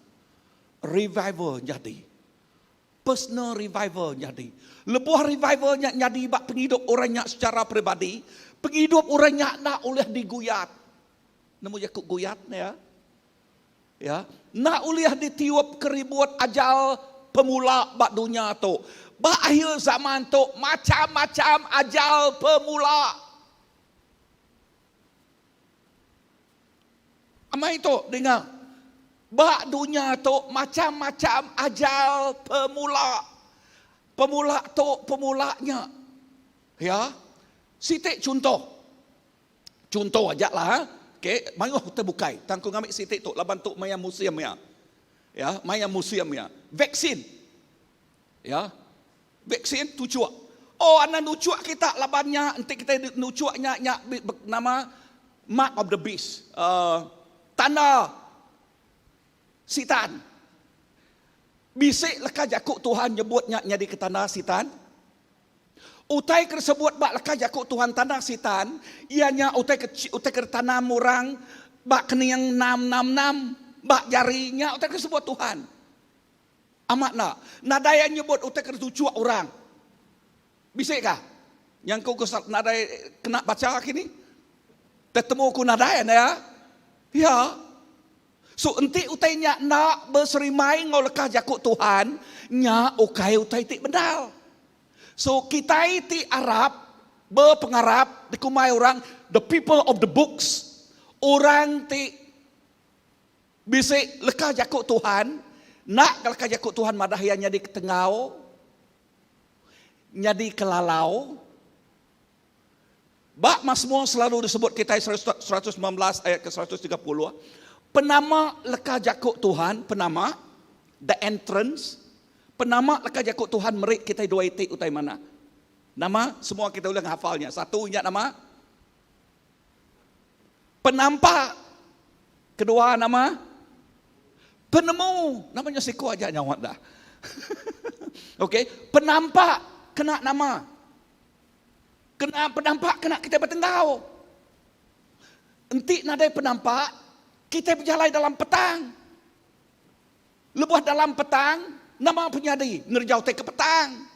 Revival jadi. Personal revival jadi. Lebuh revival jadi bak penghidup orangnya secara pribadi. Penghidup orangnya nak oleh diguyat. Nemu Yakub guyat ya. Ya, nak uliah ditiup keribuat ajal pemula bak dunia tu. Bak akhir zaman tu macam-macam ajal pemula. Amai tu dengar. Bak dunia tu macam-macam ajal pemula. Pemula tu pemulanya. Ya. Sitik contoh. Contoh aja lah. Okay, mari kita bukai. Tangku ngambil sitik tu laban tu maya museum ya. Ya, maya museum ya. Vaksin. Ya. Vaksin tujuak. Oh, anak nucuak kita labannya nanti kita nucuaknya nama Mark of the Beast. Tanda sitan. Bisik lekah Yakub Tuhan nyebutnya jadi ke tanda sitan. Utai tersebut bak lekah Yakub Tuhan tanda sitan, ianya utai ke tanam orang bak keniang 666 bak jarinya utai tersebut Tuhan. Amat nak. Nadaya nyebut utai ke tujuh orang. Bisik kah? Yang kau nadaya kena baca kini? Tetemu ku nadaya ya? Ya. So enti utai nya nak berserimai ngau lekah Yakub Tuhan, nya ukai utai tik bedal. So kita ti Arab berpengarap dikumai orang the people of the books, orang ti bisik lekah Yakub Tuhan, nak lekah Yakub Tuhan madahya nyadi ketengau, nyadi kelalau. Bak Mazmur selalu disebut kita 119 ayat ke 130. Penama lekah Yakub Tuhan, penama the entrance. Penama lekah Yakub Tuhan merik kita dua itik utai mana? Nama semua kita ulang hafalnya. Satu ingat nama. Penampak. Kedua nama. Penemu. Namanya siku aja nyawat dah. Okey. Penampak. Kena nama. Kena penampak. Kena kita bertenggau. Entik nadai penampak. Kita berjalan dalam petang. Lebuh dalam petang. Nama penyadi, ngerjau te ke petang.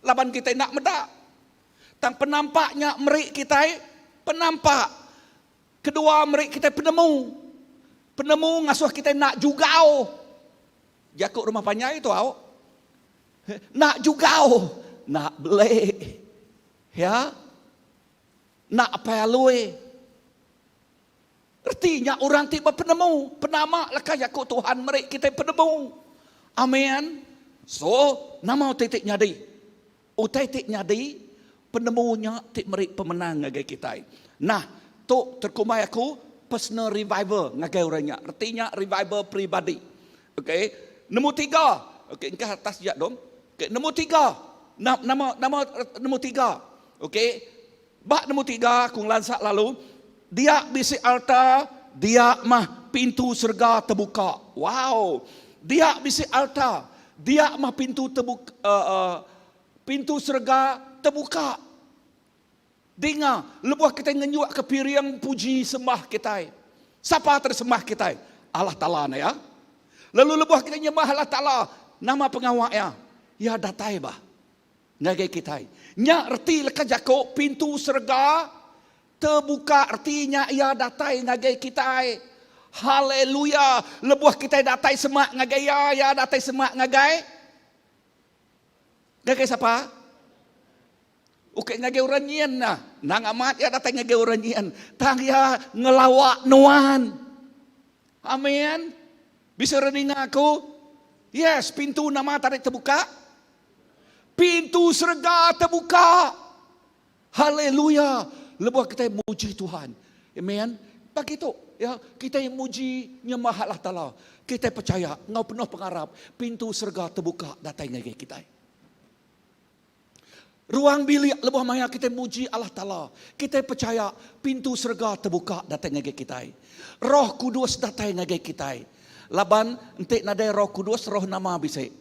Laban kita nak medak. Tang penampaknya merik kita, penampak. Kedua merik kita penemu. Penemu ngasuh kita nak jugau. Jakuk rumah panjang itu awak. Nak jugau. Nak beli. Ya. Nak pelui. Artinya orang tiba penemu. Penama lekah Yakub Tuhan merik kita penemu. Amin. So, nama titik nyadi. Utai titik nyadi, penemunya tik merik pemenang ngagai kita. Nah, tu terkumai aku, personal revival ngagai orangnya. Artinya revival pribadi. Okey. Nombor 3. Okey, engkau atas sekejap dong. Okey, nombor 3. Nama nombor 3. Okey. Bak nombor 3 kung lansak lalu, dia bisi altar, dia mah pintu surga terbuka. Wow. Dia bisi altar, dia mah pintu terbuka, pintu surga terbuka. Dengar, lebuh kita ngenyuak ke piriang puji sembah kita. Siapa tersembah kita? Allah Ta'ala ya. Lalu lebuh kita nyembah Allah Ta'ala, nama pengawaknya, ya datai bah. Ngagai kita. Nya erti lekat jako pintu surga terbuka, artinya ia datai ngagai kita. Haleluya. Lebuh kita datai semak ngagai ya datai semak ngagai. Ngagai siapa? Ukay ngagai orang nyian nah. Nang amat ya datai ngagai orang nyian. Tang ya ngelawak nuan. Amin. Bisa rening aku? Yes, pintu nama tarik terbuka. Pintu surga terbuka. Haleluya. Lebuh kita muji Tuhan. Amen. Begitu ya, kita yang muji nyembah Allah Ta'ala. Kita percaya ngau penuh pengharap pintu surga terbuka datang ngagai kita. Ruang bilik lebuh maya kita muji Allah Ta'ala. Kita percaya pintu surga terbuka datang ngagai kita. Roh Kudus datang ngagai kita. Laban entik nadai Roh Kudus, roh nama bisik.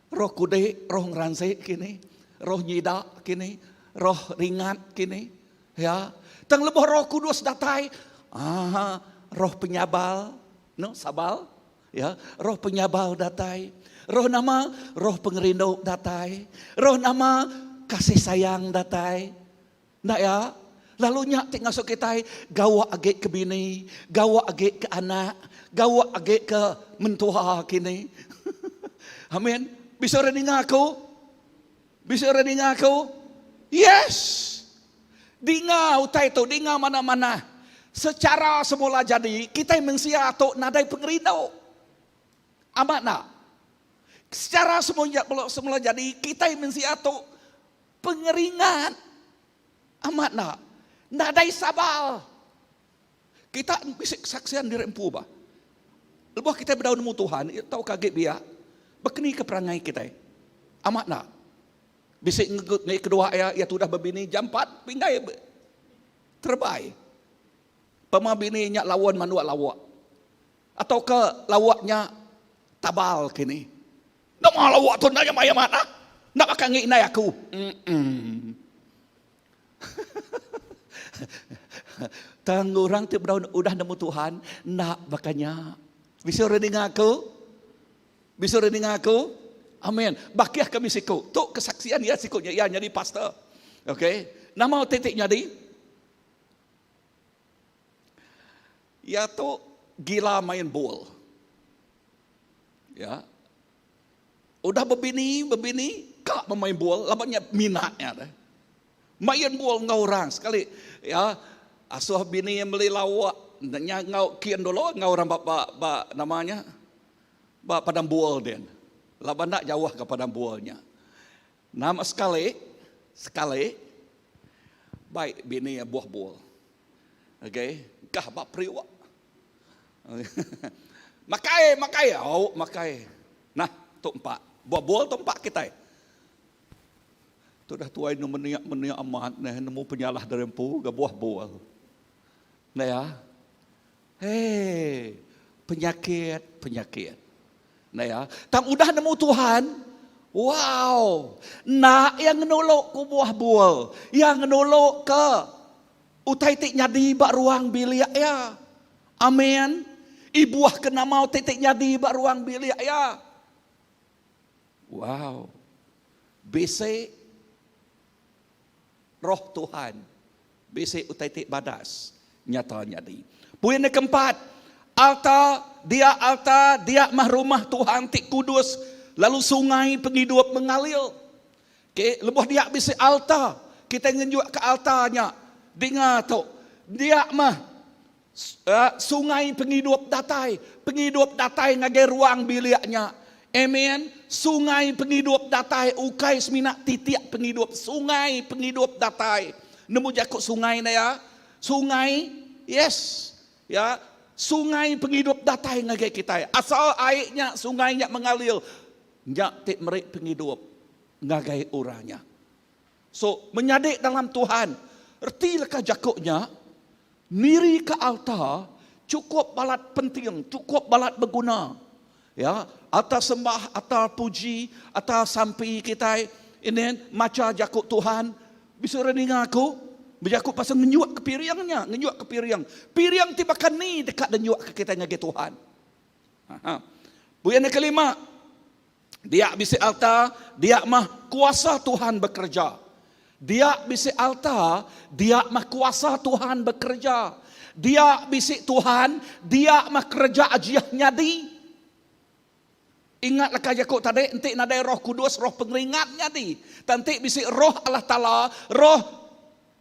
Roh kude, roh ngranse kini, roh nyida kini, roh ringat kini, ya. Tang lebuh Roh Kudus datai, roh penyabal, no sabal, ya. Roh penyabal datai, roh nama, roh pengerindu datai, roh nama kasih sayang datai, nak ya. Lalu nyak tik ngasuk kita gawa agek ke bini, gawa agek ke anak, gawa agek ke mentua kini. Amin. Bisa rening aku? Bisa rening aku? Yes. Dengar utai tu, dengar mana-mana. Secara semula jadi, kita mengsia atau nadai pengerindau. Amat nak? Secara semula jadi, kita mengsia atau pengeringan. Amat nak? Nadai sabal. Kita bisa kesaksian diri empu bah. Lepas kita berdaun nemu Tuhan, tahu kaget biar. Bekeni ke perangai kita. Amat nak. Bisik ngai kedua ya tu dah berbini jam 4 pingai terbaik. Pema bini nyak lawan manuak lawak. Atau ke lawaknya tabal kini. Nak mau lawak tu nak maya mana? Nak akan ngai nai aku. Tang orang tu udah nemu Tuhan, nak bakanya. Bisa rening aku? Bisa rening aku? Amin. Bakiah kami siku. Tu kesaksian ya sikunya ya jadi pastor. Okey. Nama titik jadi? Ya tu gila main bola. Ya. Udah berbini kak memain bola, lamanya minatnya dah. Main bola ngau orang sekali ya. Asuh bini yang beli lawak, ngau kian dulu ngau orang bapa namanya. Ba padang bual den. Laban nak jauh ke padang bualnya. Nama sekali baik bini ya buah bual. Okey, kah bap priwak. Makai. Oh, makai. Nah, tu empat. Buah bual tu empat kita. Tu dah tuai meniak amat nah nemu penyalah dari empu ke buah bual. Nah ya. Hei, penyakit. Nah ya, tang udah nemu Tuhan. Wow, nak yang nolok ku buah bual, yang nolok ke utai tik nyadi bak ruang bilik ya. Amin. Ibuah kena mau titik nyadi bak ruang bilik ya. Wow. Bese roh Tuhan. Bese utai tik badas nyata nyadi. Poin yang keempat, altar, dia mah rumah Tuhan tik kudus, lalu sungai penghidup mengalir. Okay, lebuh dia bisa altar, kita ngenjuk ke altarnya. Dengar tu, dia mah sungai penghidup datai ngagai ruang biliknya. Amen. Sungai penghidup datai, ukai seminak titik penghidup, sungai penghidup datai. Nemu jakut sungai na ya, sungai Yes. Ya, sungai penghidup datai ngagai kita. Asal airnya sungainya mengalir, nyak tik merik penghidup ngagai orangnya. So, menyadik dalam Tuhan, erti leka jakuknya, miri ke altar, cukup balat penting, cukup balat berguna. Ya, atas sembah, atas puji, atas sampai kita ini maca jakuk Tuhan, bisa reningah aku. Berjakuk pasal ngenyuak ke piringnya, ngenyuak ke piring. Piring tibakan ni dekat dan nyuak ke kita ngagai Tuhan. Yang kelima, dia bisi altar, dia mah kuasa Tuhan bekerja. Dia bisi altar, dia mah kuasa Tuhan bekerja. Dia bisi Tuhan, dia mah kerja ajiahnya di. Ingatlah kajakuk tadi, entik nadai roh kudus, roh pengeringatnya di. Tantik bisi roh Allah Ta'ala, roh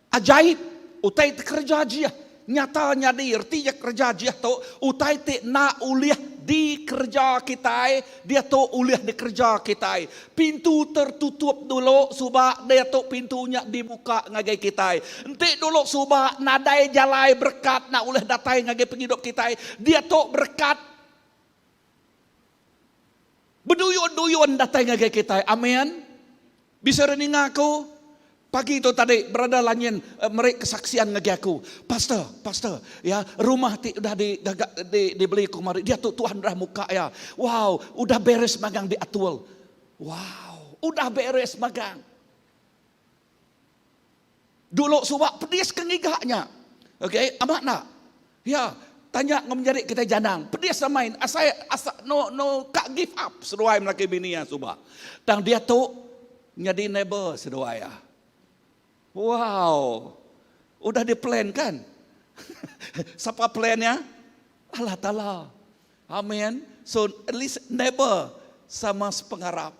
ajaib, utai te kerja ajiah, nyatanya di erti je kerja ajiah tu, utai te na uliah di kerja kita, dia tu uliah di kerja kita. Pintu tertutup dulu, subak dia tu pintunya dibuka ngagai kita. Entik dulu subak nadai jalai berkat, na uliah datai ngagai penghidup kita, dia tu berkat berduyun-duyun datai ngagai kita. Amin. Bisa rening aku. Pagi itu tadi berada lanyin mereka kesaksian ngagi aku. Pastor, ya rumah udah dibeli kemarin. Dia tuh Tuhan dah muka ya. Wow, udah beres magang di Atul. Wow, udah beres magang. Dulu subak pedis kengigaknya. Oke, amat nak? Ya, tanya ngomong kita janang. Pedis main. Asa no kak give up. Seruai melaki bini ya subak. Dan dia tuh nyadi neighbor seruai ya. Wow, udah di plan kan? Siapa plannya? Allah Ta'ala. Amin. So at least neighbor sama sepengarap.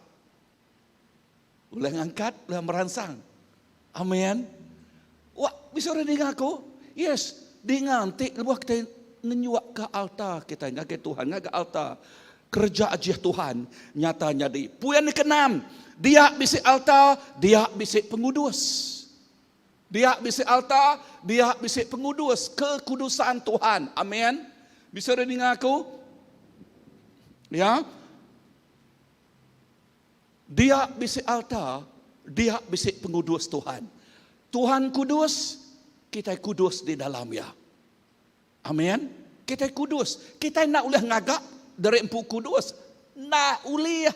Ulah ngangkat, ulah merangsang. Amin. Wah, bisa dengar aku? Yes, dengar nanti lebuh kita ngenyuak ke altar kita, ngagai Tuhan, ngagai altar. Kerja ajiah Tuhan nyatanya di. Puyan ke-6, dia bisi altar, dia bisi pengudus. Dia bisi altar, dia bisi pengudus kekudusan Tuhan. Amin. Bisa dengar aku? Ya. Dia bisi altar, dia bisi pengudus Tuhan. Tuhan kudus, kita kudus di dalamnya. Amin. Kita kudus. Kita nak ulah ngagak dari empu kudus. Nak ulah.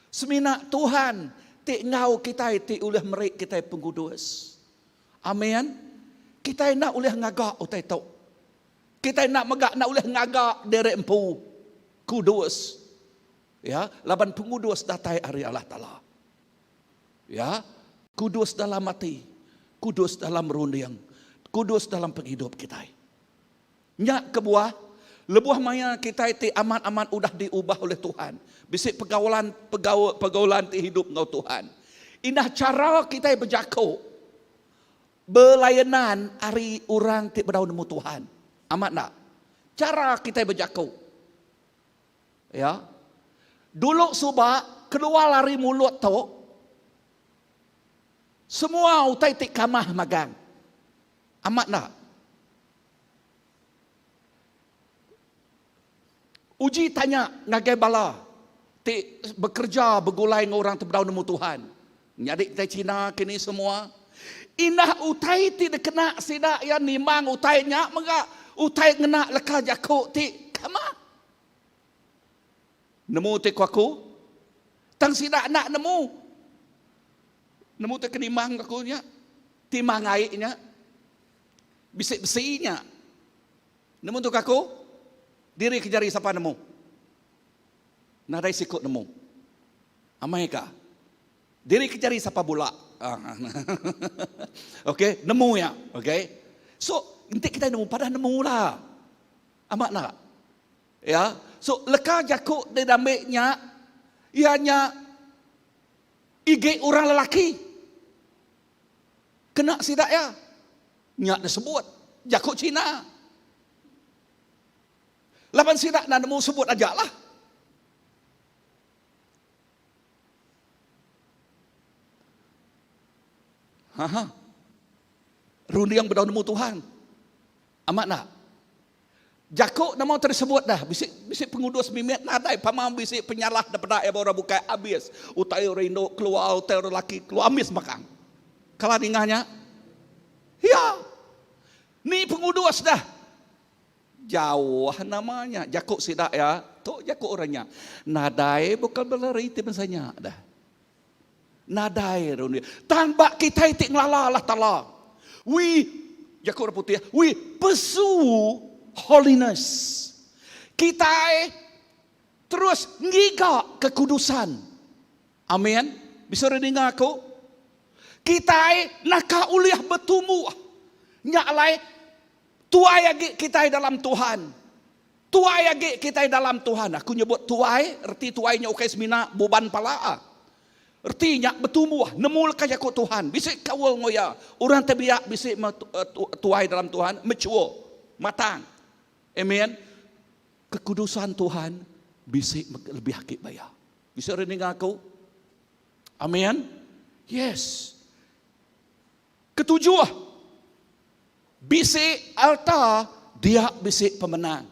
Semina Tuhan, tik ngau kita tik ulah merik kita pengudus. Amin. Kita nak ulah ngagak utai tok. Kita nak megak nak ulah ngagak dari empu kudus. Ya, laban pengudus datai ari Allah Ta'ala. Ya, kudus dalam mati, kudus dalam rundiang, kudus dalam penghidup kita. Nyak kebuah, lebuah maya kita itu aman-aman udah diubah oleh Tuhan. Bisik pergaulan ti hidup ngau Tuhan. Indah cara kita berjakau, belayanan hari orang ti berdau nemu Tuhan. Amat nak? Cara kita berjakau. Ya. Dulu subak keluar lari mulut tu, semua utai ti kamah magang. Amat nak? Uji tanya ngagai bala, ti bekerja bergulai dengan orang terberdau nemu Tuhan. Nyadik kita Cina kini semua. Inah utai ti kena sidak ya nimang utainya mengak utai ngena leka jakuk ti kamah. Nemu te aku, tang sidak nak nemu te kenimang aku nya, timang airnya, bisik besinya. Nemu tu aku, diri kejari siapa nemu? Nadai sikut nemu. Amai ka? Diri kejari siapa pula? Okey, nemu ya. Okey. So, nanti kita nemu pada nemu lah. Amat nak? Ya. So leka jakuk di damiknya ianya ige orang lelaki kena sidak ya nyak disebut jakuk Cina lapan sidak nak nemu sebut aja lah. Rundi yang berdau nemu Tuhan. Amat nak. Jakok nama tersebut dah. Bisik pengudus mimit nadai. Pamam bisik penyalah daripada orang bukai habis. Utai rendo keluar, utai lelaki keluar amis makan. Kalau dingahnya. Ya. Ni pengudus dah. Jauh namanya. Jakok sidak ya. Tok jakok orangnya. Nadai bukan berlari itu misalnya dah. Nadai dunia. Tanpa kita itik ngelala Allah Ta'ala. Jakok putih. We pursue holiness. Kita terus ngiga kekudusan. Amin. Bisa dengar aku? Kita nak uliah bertumbuh. Nyaklai tuai agi kita dalam Tuhan. Tuai agi kita dalam Tuhan. Aku nyebut tuai, erti tuainya ukai semina beban pala. Artinya bertumbuh, nemul kaya ku Tuhan. Bisik kawal ngoya. Orang terbiak bisik tuai dalam Tuhan, mature, matang. Amen. Kekudusan Tuhan bisik lebih hakik bayar. Bisa dengar aku? Amen. Yes. Ketujuh. Bisik altar, dia bisik pemenang.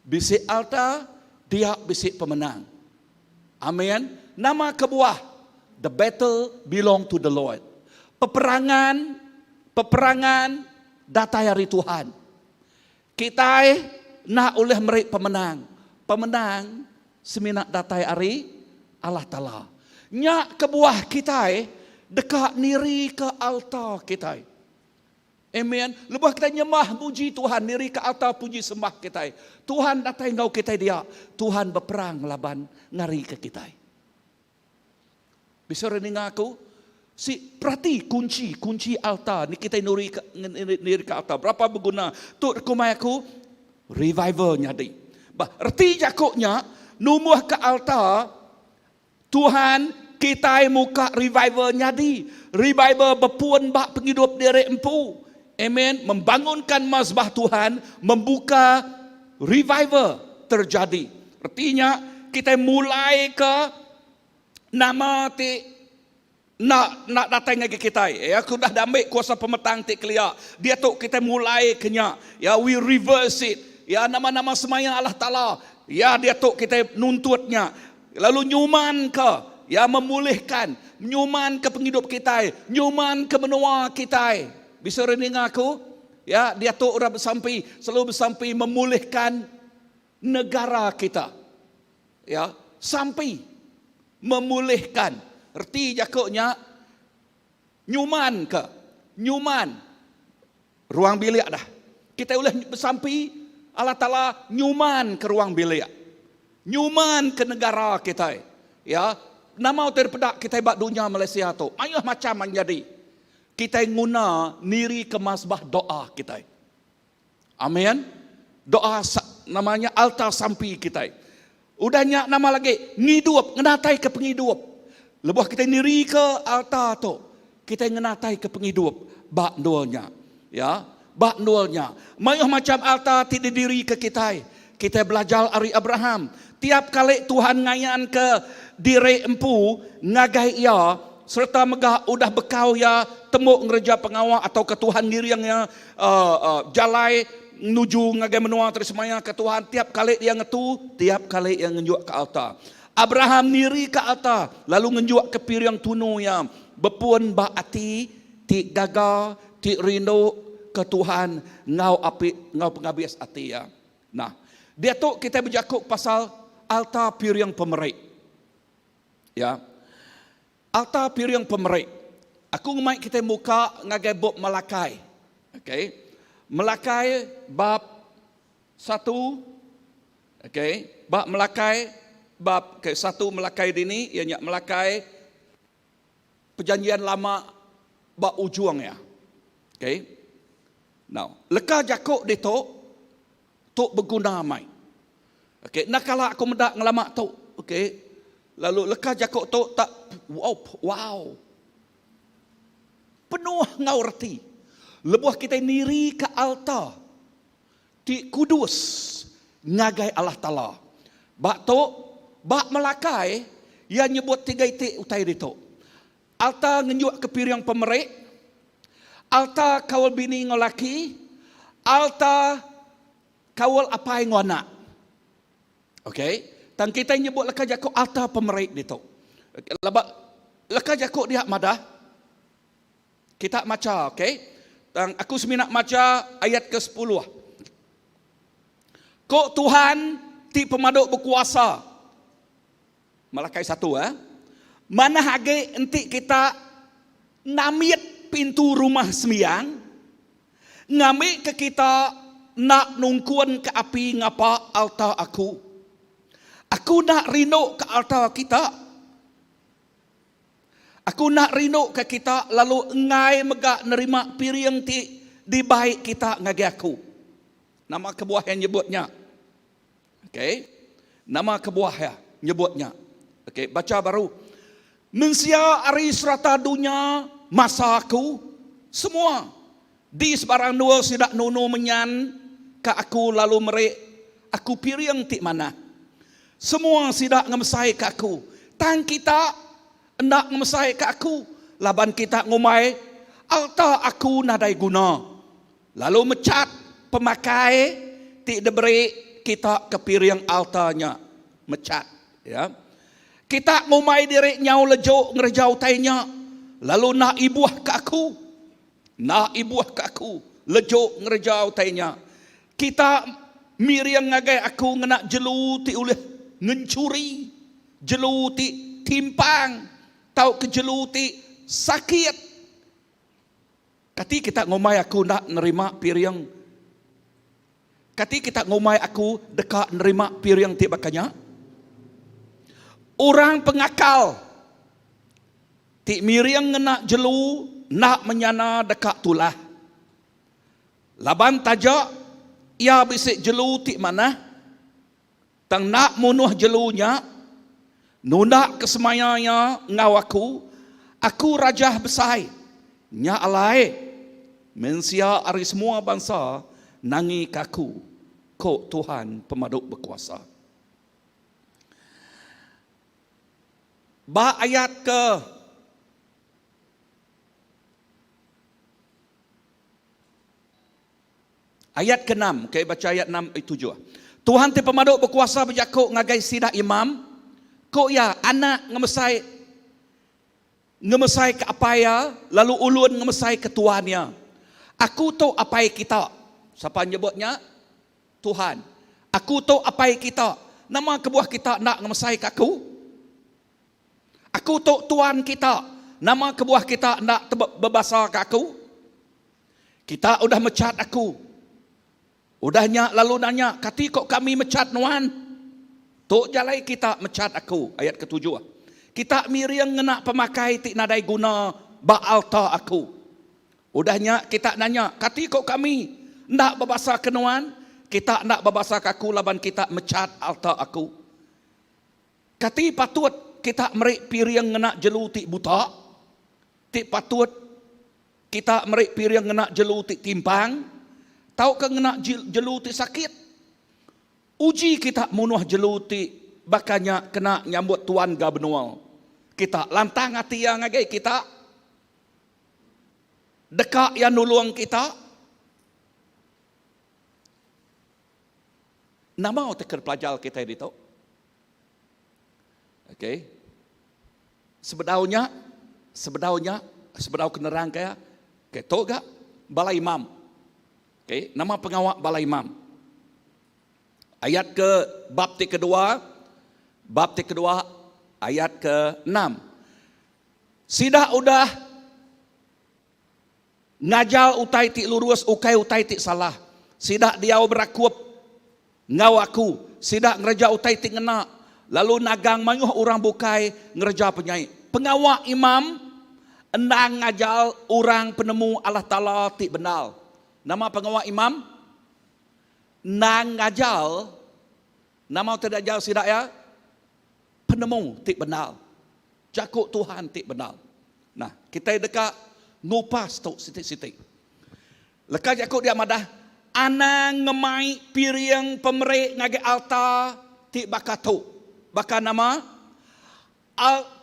Bisik altar, dia bisik pemenang. Amen. Nama kebuah. The battle belong to the Lord. Peperangan datang dari Tuhan. Kita nak oleh mereka pemenang. Pemenang seminat datang dari Allah Ta'ala. Nyak kebuah kita dekat niri ke altar kita. Amen. Lepas kita nyembah puji Tuhan, niri ke altar puji sembah kita. Tuhan datang ngau kita dia. Tuhan berperang laban ngari ke kita. Bisa dengar aku? Perhati kunci altar. Ni kita nuri ke altar. Berapa berguna? Tu rekomai aku. Revival nyadi. Erti jakoknya. Numuh ke altar. Tuhan kita muka revival nyadi. Revival berpuan bak penghidup diri empu. Amen. Membangunkan mazbah Tuhan. Membuka revival terjadi. Artinya kita mulai ke nama ti nak datang lagi kita. Ya, aku dah ambil kuasa pemetang ti kelia. Dia tu kita mulai kenya. Ya, we reverse it. Ya, nama-nama semaya Allah Ta'ala. Ya, dia tu kita nuntutnya. Lalu nyuman ke. Ya, memulihkan. Nyuman ke penghidup kita. Nyuman ke menua kita. Bisa dengar aku? Ya, dia tu orang selalu bersampai memulihkan negara kita. Ya, sampai memulihkan. Erti jakoknya nyuman ke. Nyuman. Ruang bilik dah. Kita boleh bersampai Allah Ta'ala nyuman ke ruang bilik. Nyuman ke negara kita. Ya. Nama terpedak kita buat dunia Malaysia tu. Ayuh macam menjadi. Kita guna niri ke mazbah doa kita. Amin. Doa namanya altar sampai kita. Udahnya nama lagi, ngidup, ngenatai ke penghidup. Lepas kita niri ke altar tu, kita ngenatai ke penghidup. Bak dualnya. Ya, bak dualnya. Mayuh macam altar tidak diri ke kita. Kita belajar dari Abraham. Tiap kali Tuhan ngayan ke diri empu, ngagai ia, serta megah udah bekau ya, temuk ngereja pengawal atau ke Tuhan diri yang jalai, nuju ngagai menua tersemaya ke Tuhan. Tiap kali dia ngetu, tiap kali yang ngenjuk ke altar. Abraham niri ke altar, lalu ngenjuk ke piring tunu yang berpuan ba ati, ti gagal, ti rindu ke Tuhan, ngau api, ngau penghabis ati ya. Nah, dia tu kita berjakuk pasal altar piring pemerik. Ya. Altar piring pemerik. Aku ngomong kita muka ngagai bab Malakai. Okay. Malakai bab 1. Okay. Bab Malakai bab ke 1 Malakai ini ianya Malakai perjanjian lama bab ujung ya. Okay. Now, leka jakuk di tu berguna mai. Okay. Nak kala aku mendak ngelamak tu. Okay. Lalu leka jakuk tu tak wow. Penuh ngau reti. Lebuh kita niri ke altar. Di kudus. Ngagai Allah Ta'ala. Bak tu, bak Malakai, yang nyebut 3 itik utai itu. Altar ngenjuk ke piring pemerik. Altar kawal bini ngolaki. altar kawal apai ngwana. Okay? Tang kita nyebut laka jakok altar pemerik dito. Labak laka jakok dia madah. Kita maca, okay? Tang aku seminat maca ayat ke-10. Kok Tuhan ti pemaduk berkuasa. Malakai 1 Mana hage enti kita namit pintu rumah sembiang, ngamik ke kita nak nungkuan ke api ngapa altar aku. Aku nak rindu ke altar kita. Aku nak rindu ke kita lalu ngai megak nerima piring ti di baik kita ngagi aku. Nama kebuah yang nyebutnya. Okay. Nama kebuah ya nyebutnya. Okay. Baca baru. Mensia ari serata dunia masa aku semua di sebarang dua sidak nono menyan ke aku lalu merek aku piring ti mana semua sidak ngemesai ke aku tang kita hendak ngemesai ke aku laban kita ngumai alta aku nadai guna lalu mecat pemakai ti deberi kita ke piring altanya mecat ya. Kita ngumai diri nyau lejo ngerejau tainya. Lalu nak ibuah ke aku. Nak ibuah ke aku. Lejo ngerejau tainya. Kita miriang ngagai aku ngena jelu ti ulih ngencuri. Jelu ti timpang. Tau ke jelu ti sakit. Kati kita ngumai aku nak nerima piring. Kati kita ngumai aku dekat nerima piring ti bakanya. Orang pengakal ti miriang ngena jelu nak menyana dekat tulah. Laban tajak ia bisik jelu ti mana tang nak munuh jelunya nunak kesemayanya ngau aku rajah besai nya alai mensia ari semua bangsa nangi kaku ko Tuhan pemaduk berkuasa. Ba ayat ke-6. Okay, baca ayat 6 7. Tuhan ti pemaduk berkuasa berjakuk ngagai sida imam. Kok ya anak ngemesai ke apaya lalu ulun ngemesai ke tuannya. Aku tahu apai kita. Siapa nyebutnya? Tuhan. Aku tahu apai kita. Nama kebuah kita nak ngemesai ke aku. Aku tok tuan kita, nama kebuah kita nak berbahasa ke aku. Kita udah mecat aku. Udahnya lalu nanya, kati kok kami mecat nuan? Tok jalai kita mecat aku, ayat ke-7. Kita miriang ngena pemakai tik nadai guna ba altar aku. Udahnya kita nanya, kati kok kami nak berbahasa ke nuan? Kita nak berbahasa ke aku laban kita mecat altar aku. Kati patut kita merik piring ngena jelu tik buta. Tik patut kita merik piring ngena jelu tik timpang. Tahu ke ngena jelu tik sakit. Uji kita munuh jelu tik bakanya kena nyambut tuan ga benual. Kita lantang hati yang ngagai kita. Dekak yang nulung kita. Nama teker pelajar kita itu. Okay. Sebedaunya kenerang kaya, ketok gak balai imam. Okay. Nama pengawak balai imam. Ayat ke bab kedua, ayat ke-6. Sidah udah ngajal utai ti lurus, ukai utai ti salah. Sidah dia berakup ngau aku, sidah ngereja utai ti ngena. Lalu nagang manyuh orang bukai ngerja penyai. Pengawak imam endang ngajal orang penemu Allah Ta'ala tik benal. Nama pengawak imam nang ngajal. Nama tidak jauh sidak ya. Penemu tik benal. Jakuk Tuhan tik benal. Nah, kita dekat ngupas tu sitik-sitik. Lekas jakuk dia madah. Ana ngemai piring pemerik ngage altar tik bakatu. Bahkan nama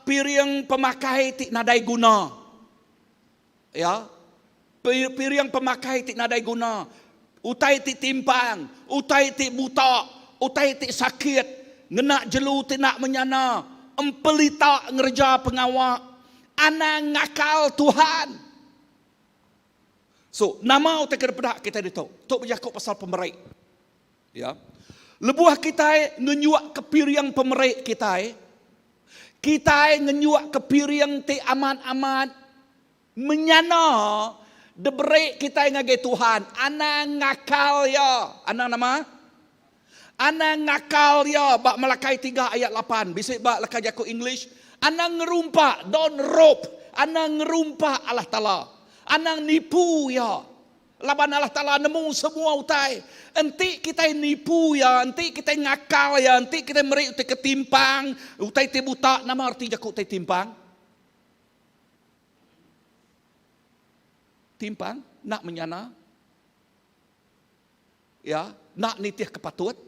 piring pemakai tik nadai guna. Ya. Piring pemakai tik nadai guna. utai ti timpang, utai ti buta, utai ti sakit, ngenak jelu ti nak menyana, empelita ngerja pengawak, ana ngakal Tuhan. So, nama utai kedepedak kita itu. Tok berjakuk pasal pemerik. Ya. Lebuah kita ngenyuak kepiriang pemerik kita. Kita ngenyuak kepiriang ti aman-aman. Menyana debrek kita ngagai Tuhan. Ana ngakal ya. Ana nama? Ana ngakal ya. Bak Malakai 3 ayat 8. Bisik bak lekaj aku English. Ana ngerumpa. Don't rope. Ana ngerumpa Allah Ta'ala. Ana nipu ya. Laban Allah Ta'ala nemu semua utai. Enti kita nipu ya. Enti kita ngakal ya. Enti kita meri utai ketimpang. Utai te buta. Nama arti jakuk utai timpang? Timpang. Nak menyana. Ya. Nak nitih kepatut.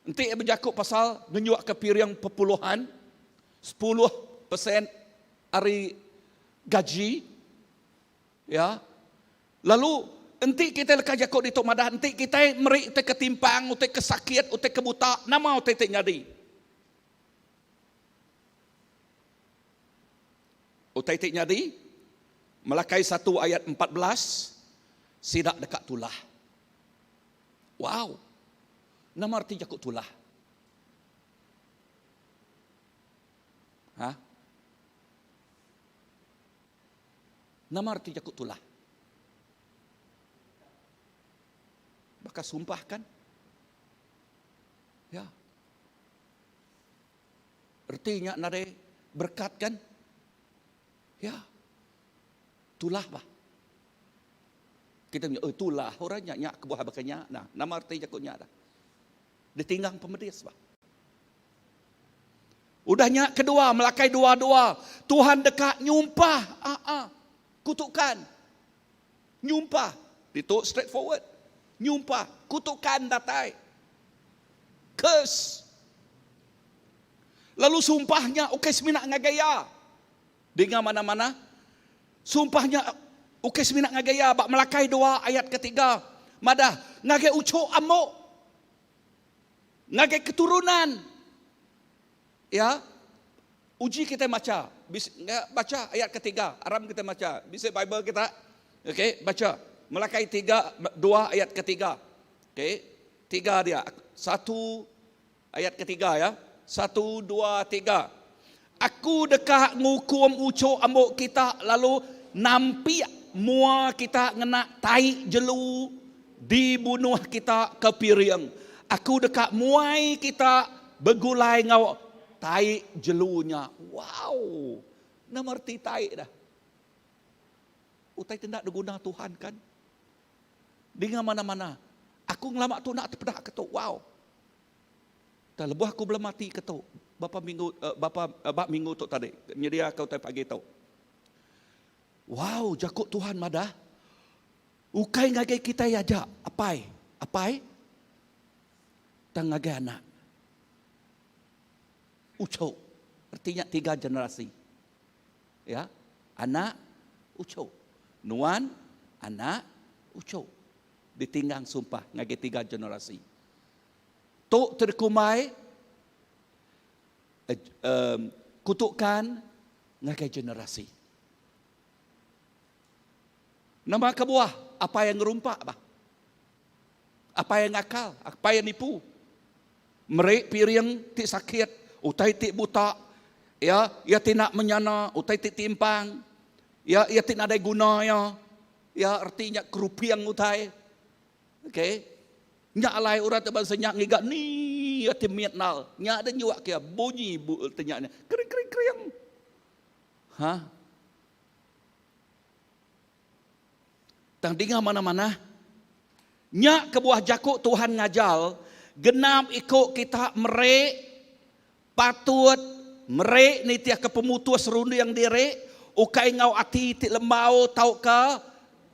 Enti berjakuk pasal menyuak kepiriang perpuluhan. 10% hari gaji. Ya. Lalu enti kita lekaj jakuk di tok madah, enti kita meri utai ketimpang, utai kesakit, utai kebuta, nama utai te nyadi. Utai te nyadi, Malakai 1 ayat 14, sidak dekat tulah. Wow. Nama arti jakuk tulah. Hah? Nama arti jakuk tulah. Bakal sumpah kan? Ya. Artinya nade berkat kan? Ya. Tulah bah. Kita punya, tulah. Orangnya nyak kebuah bakanya. Nah, nama arti jakuknya dah. Ditinggang pemedis bah. Udahnya kedua, Malakai 2:2. Tuhan dekat nyumpah. Kutukan. Nyumpah. Itu straightforward. Nyumpah. Kutukan datai. Curse. Lalu sumpahnya, ukis minak ngagaya. Dengar mana-mana. Sumpahnya, ukis minak ngagaya. Bak Malakai 2 ayat ketiga. Madah, ngagay uco amok. Ngagay keturunan. Ya. Uji kita baca. Baca ayat ketiga. Aram kita baca. Bisa Bible kita. Okey, baca. Malakai 2 ayat ketiga. Okey. 3 dia. 1 ayat ketiga ya. 1, 2, 3. Aku dekat ngukum ucuk ambuk kita lalu nampi mua kita ngena tai jelu dibunuh kita ke piring. Aku dekat muai kita begulai ngau tai jelunya. Wow. Nama arti tai dah. Utai tidak diguna Tuhan kan? Dengar mana-mana. Aku ngelamak tu nak terpedak ketuk. Wow. Dan lebuh aku belum mati ketuk. Bapa minggu tu tadi. Nyedia kau tai pagi tu. Wow, jakut Tuhan madah. Ukai ngagai kita ya jak. Apai? Apai? Tang ngagai anak. Ucok. Artinya 3 generasi. Ya. Anak, ucok. Nuan, anak, ucok. Ditinggang sumpah. Ngagai 3 generasi. Tok terkumai. Kutukan. Ngagai generasi. Nama kebuah. Apa yang ngerumpak bah? Apa yang ngakal? Apa yang nipu? Merek piring tik sakit. Utai tik buta. Ya, ia tidak menyana. Utai tik timpang. Ya, ia tidak ada guna ya. Ya, artinya kerupiang utai. Okey. Nyak alai urat bahasa nyak ngigak ni ya timiat nal. Nyak ada nyuak kia bunyi bu tenyaknya. Kering. Hah? Tang dengar mana-mana. Nyak kebuah jakuk Tuhan ngajal. Genap ikut kita merek. Patut. Merek ni tiak kepemutus rundu yang direk. Ukai ngau ati ti lembau tau ke.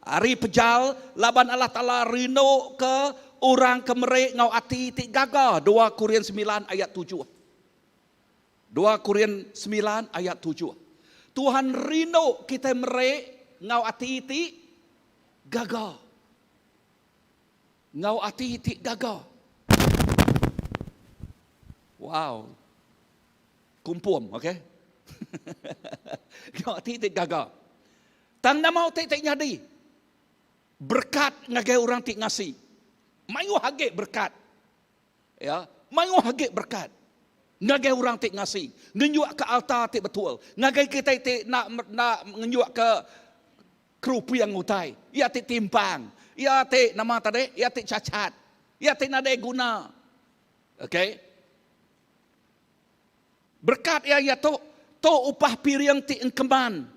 Hari pejal. Laban Allah Ta'ala rino ke. Orang ke merek ngau ati ti gagal. 2 Korintus 9 ayat 7. 2 Korintus 9 ayat 7. Tuhan rino kita merek ngau ati ti gagal. ngau ati ti gaga. Wow. Kumpuam, okay? Ngau ati ti gaga. Tang namau ti nyadi. Berkat ngagai orang ti ngasi. Mayu hage berkat. Ya, mayu hage berkat. Ngagai orang ti ngasi. Ngenyuak ke altar ti betul. Ngagai kita ti nak ngenyuak ke kerupi yang utai. Ya ti timpang. Ya ti nama tadi, ya ti cacat. Ya ti nade guna. Okay? Berkat ya to upah piriang ti engkeman.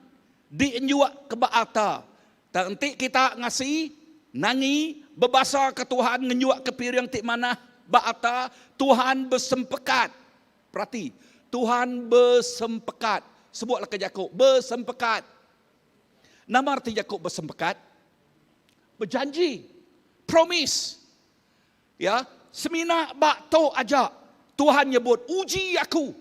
Di nyuak ke altar. Nanti kita ngasih, nangi, berbasa ke Tuhan, ngenyuak ke piring tik mana, ba'ata, Tuhan bersempekat. Perhati, Tuhan bersempekat. Sebutlah ke Yakub, bersempekat. Nama arti Yakub bersempekat? Berjanji, promise. Ya, semina bak to aja, Tuhan nyebut, uji aku.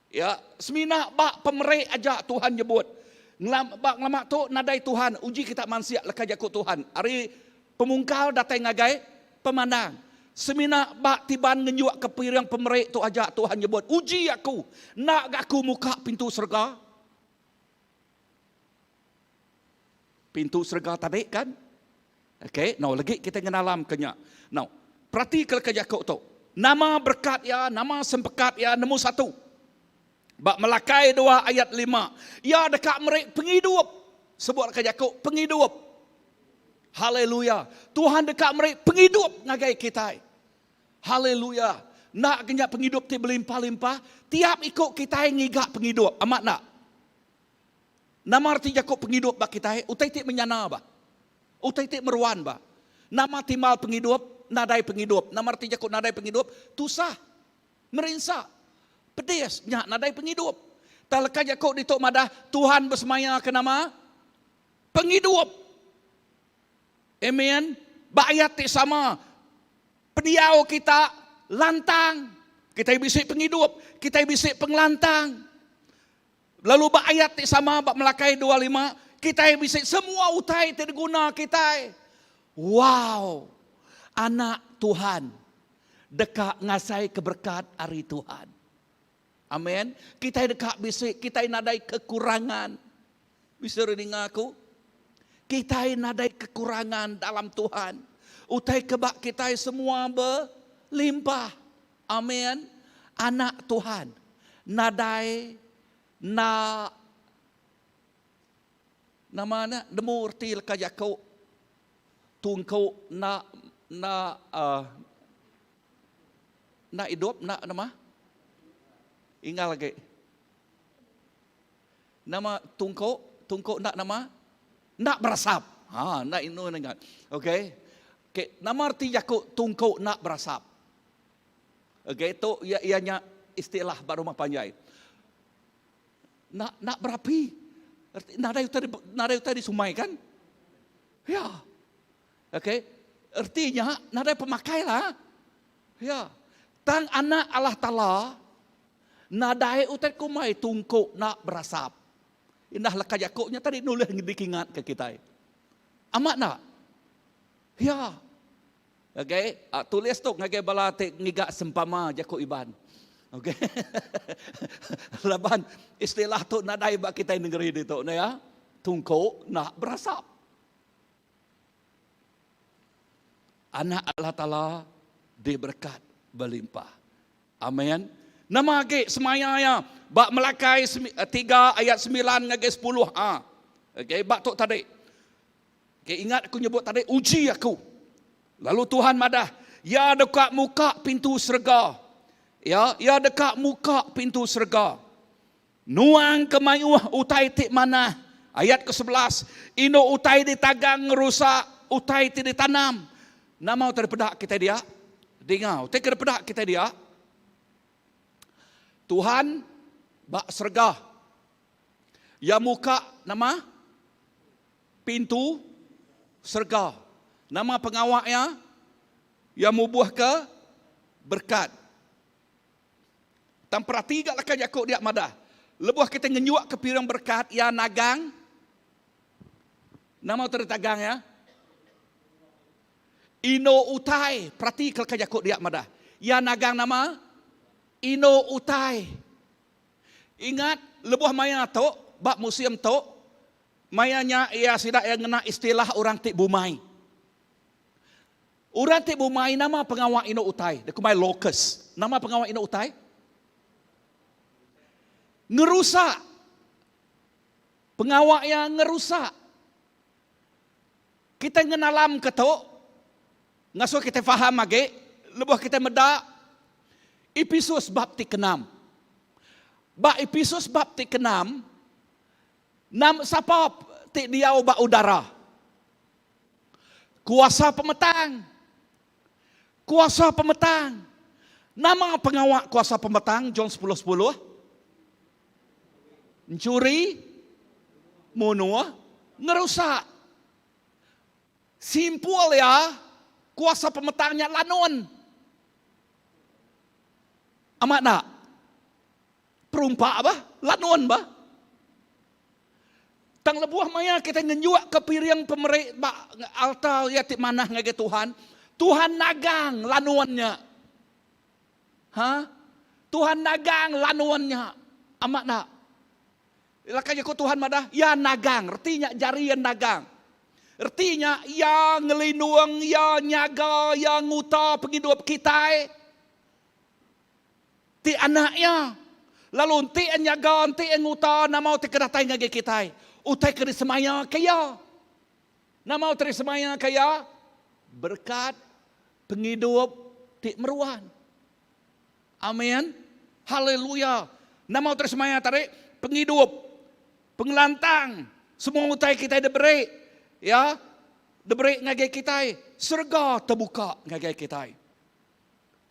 Ya, semina bak pemerik aja, Tuhan nyebut. Ngelamak tu nadai Tuhan, uji kita manusia lekas jakut Tuhan. Hari pemungkal datang ngagai pemandang. Semina bak tiban ngenyuak ke piring pemerik tu aja Tuhan nyebut, uji aku. Nak aku muka pintu surga? Pintu surga tadi kan? Okay, now lagi kita ngenalam kenya. Now, perhati ke jakut tu. Nama berkat ya, nama sempekat ya, nombor 1. Bak Melakai 2 ayat 5. Ya dekat mereka penghidup. Sebut ke Yakub, penghidup. Haleluya. Tuhan dekat mereka penghidup ngagai kita. Haleluya. Nak kenyak penghidup ti berlimpah-limpah. Tiap ikut kita ngigak penghidup. Amat nak? Nama arti Yakub penghidup bak kita. Utai ti menyana ba? Utai ti meruan ba? Nama timal penghidup, nadai penghidup. Nama arti Yakub nadai penghidup. Tusah. Merinsak. Pedes, nyak nadai penghidup. Talaka Yakub ditok madah, Tuhan bersemaya ke nama penghidup. Amen. Bayat ti sama. Pediau kita lantang. Kita bisik penghidup, kita bisik penglantang. Lalu bayat ti sama bak Melakai 25, kita bisik semua utai ti guna kita. Wow. Anak Tuhan dekat ngasai keberkat hari Tuhan. Amin. Kita dekat bisik, kita nadai kekurangan. Bisa dengar aku? Kita nadai kekurangan dalam Tuhan. Utai kebak kita semua berlimpah. Amin. Anak Tuhan. Nadai mana demu erti leka Yakub. Tungkau na hidup na nama? Ingat lagi. Nama tungkok nak nama? Nak berasap. Ha, nak inu ingat. Okey. Okay. Nama arti Yakub tungkok nak berasap. Okey, itu ianya istilah baru rumah panjai. Nak berapi. Nadai tadi sumai kan? Ya. Okey. Artinya nadai pemakai lah. Ya. Tang anak Allah Ta'ala nadai utai kumai tungkuk nak berasap. Indah leka Yakubnya tadi nulis dikingat ke kita. Amat nak? Ya. Okay. Tulis tu ngagai bala ngigak sempama Yakub Iban. Okay. Laban istilah tu nadai bak kita negeri di tu ya. Tungkuk nak berasap. Anak Allah Ta'ala diberkat berlimpah. Amin. Nama ke semaya ya. Bak Melakai 3 ayat 9 ngage 10. Okey, bak tok tadi. Okey, ingat aku nyebut tadi uji aku. Lalu Tuhan madah, ya dekat muka pintu surga. Ya dekat muka pintu surga. Nuang kemayuh utai tik mana? Ayat ke-11. Ino utai ditagang ngerusak, utai ti ditanam. Nama utai pedak kita dia. Dengar, utai pedak kita dia. Tuhan bak sergah. Ya muka nama pintu sergah. Nama pengawaknya ya mubuh ke berkat. Tan perhati gak lakan Yakub dia madah. Lebuh kita ngenyuak ke pirang berkat ya nagang. Nama tertagang ya. Ino Utai. Perhati kalau kajak dia madah. Ya nagang nama Ino Utai. Ingat lebuh maya tu, bak museum tu, mayanya ia sidak yang kena istilah orang tik bumai. Orang tik bumai nama pengawal Ino Utai. Dia kumai locus. Nama pengawal Ino Utai? Ngerusak. Pengawal yang ngerusak. Kita ngenalam ketuk. Ngasuh kita faham lagi. Lebuh kita medak. Episod bab ti-6. Bab episod bab ti-6. Nam siapa ti dia bab udara? Kuasa pemetang. Kuasa pemetang. Nama pengawal kuasa pemetang John 10:10. Mencuri, bunuh, ngerusak. Simpul ya, kuasa pemetangnya lanun. Amat nak? Perumpak apa? Lanun apa? Tang lebuah maya kita ngenjuak ke piring pemerik altar ya tik manah ngage Tuhan. Tuhan nagang lanuannya. Tuhan nagang lanuannya. Amat nak? Ilakanya ku Tuhan madah, ya nagang. Artinya jarian nagang. Artinya ya ngelindung, ya nyaga, ya nguta penghidup kita. Ti anaknya. Lalu ti nyaga, ti nguta, namau ti kedatai ngage kita. Utai keri semaya kaya. Namau teri semaya kaya. Berkat penghidup ti meruan. Amin. Haleluya. Namau teri semaya tarik penghidup. Pengelantang. Semua utai kita diberi. Ya, diberi ngagai kita, surga terbuka ngagai kita.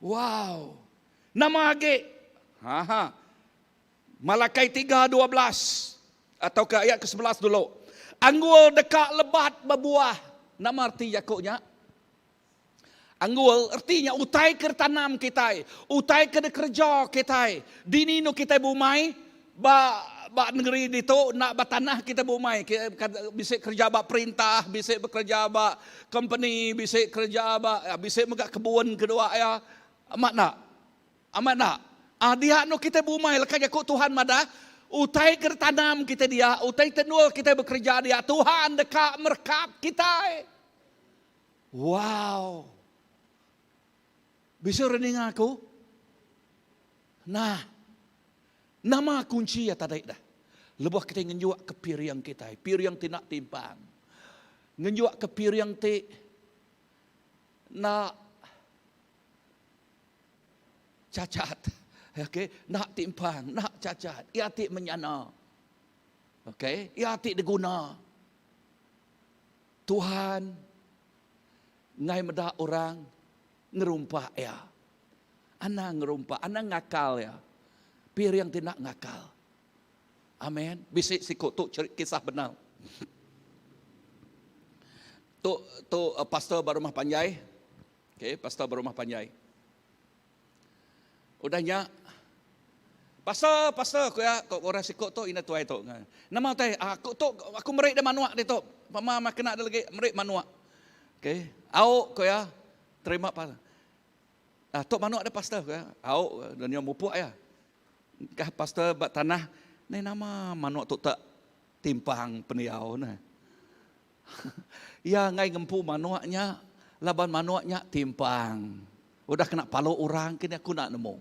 Wow. Nama age. Malakai 3:12 atau ke ayat ke-11 dulu. Anggul dekat lebat berbuah. Nama arti Yakobnya. Anggul artinya utai ke tanam kita, utai ke kerja kita. Dini nu kita bumai ba negeri itu nak batanah kita bumai, bisa kerja bak perintah, bisa bekerja bak company, bisa kerja bak, bisa megak kebun kedua ya. Amat nak. Dia no kita bumai lekas aku Tuhan madah, utai ke tanam kita dia, utai tenul kita bekerja dia, Tuhan dekat merkap kita. Wow. Bisa rening aku? Nah. Nama kunci ya tadi dah. Lebuh kita ngenjuak ke piring kita. Piring tidak timpang. Ngenjuak ke piring ti nak cacat. Okay? Nak timpang, nak cacat. Ia ti menyana. Okay? Ia ti diguna. Tuhan ngai medak orang ngerumpak ya. Ana ngerumpak, ana ngakal ya. Piring tidak ngakal. Amin. Bisik sikut tu kisah benar. Tu pastor Barumah Panjai. Okay, pastor Barumah Panjai. Udahnya pastor aku ya kok orang sikut tu ina tuai tu. Nama teh aku merik de manuak de tu. Mama kena ada lagi merik manuak. Okay. Au ko ya terima pastor. Tok manuak de pastor ko ya. Au dunia mupuk ya. Kah pastor bat tanah ni nama manuak tu tak timpang peniau nah. Ya ngai ngempu manuaknya, laban manuaknya timpang. Udah kena palo orang kini aku nak nemu.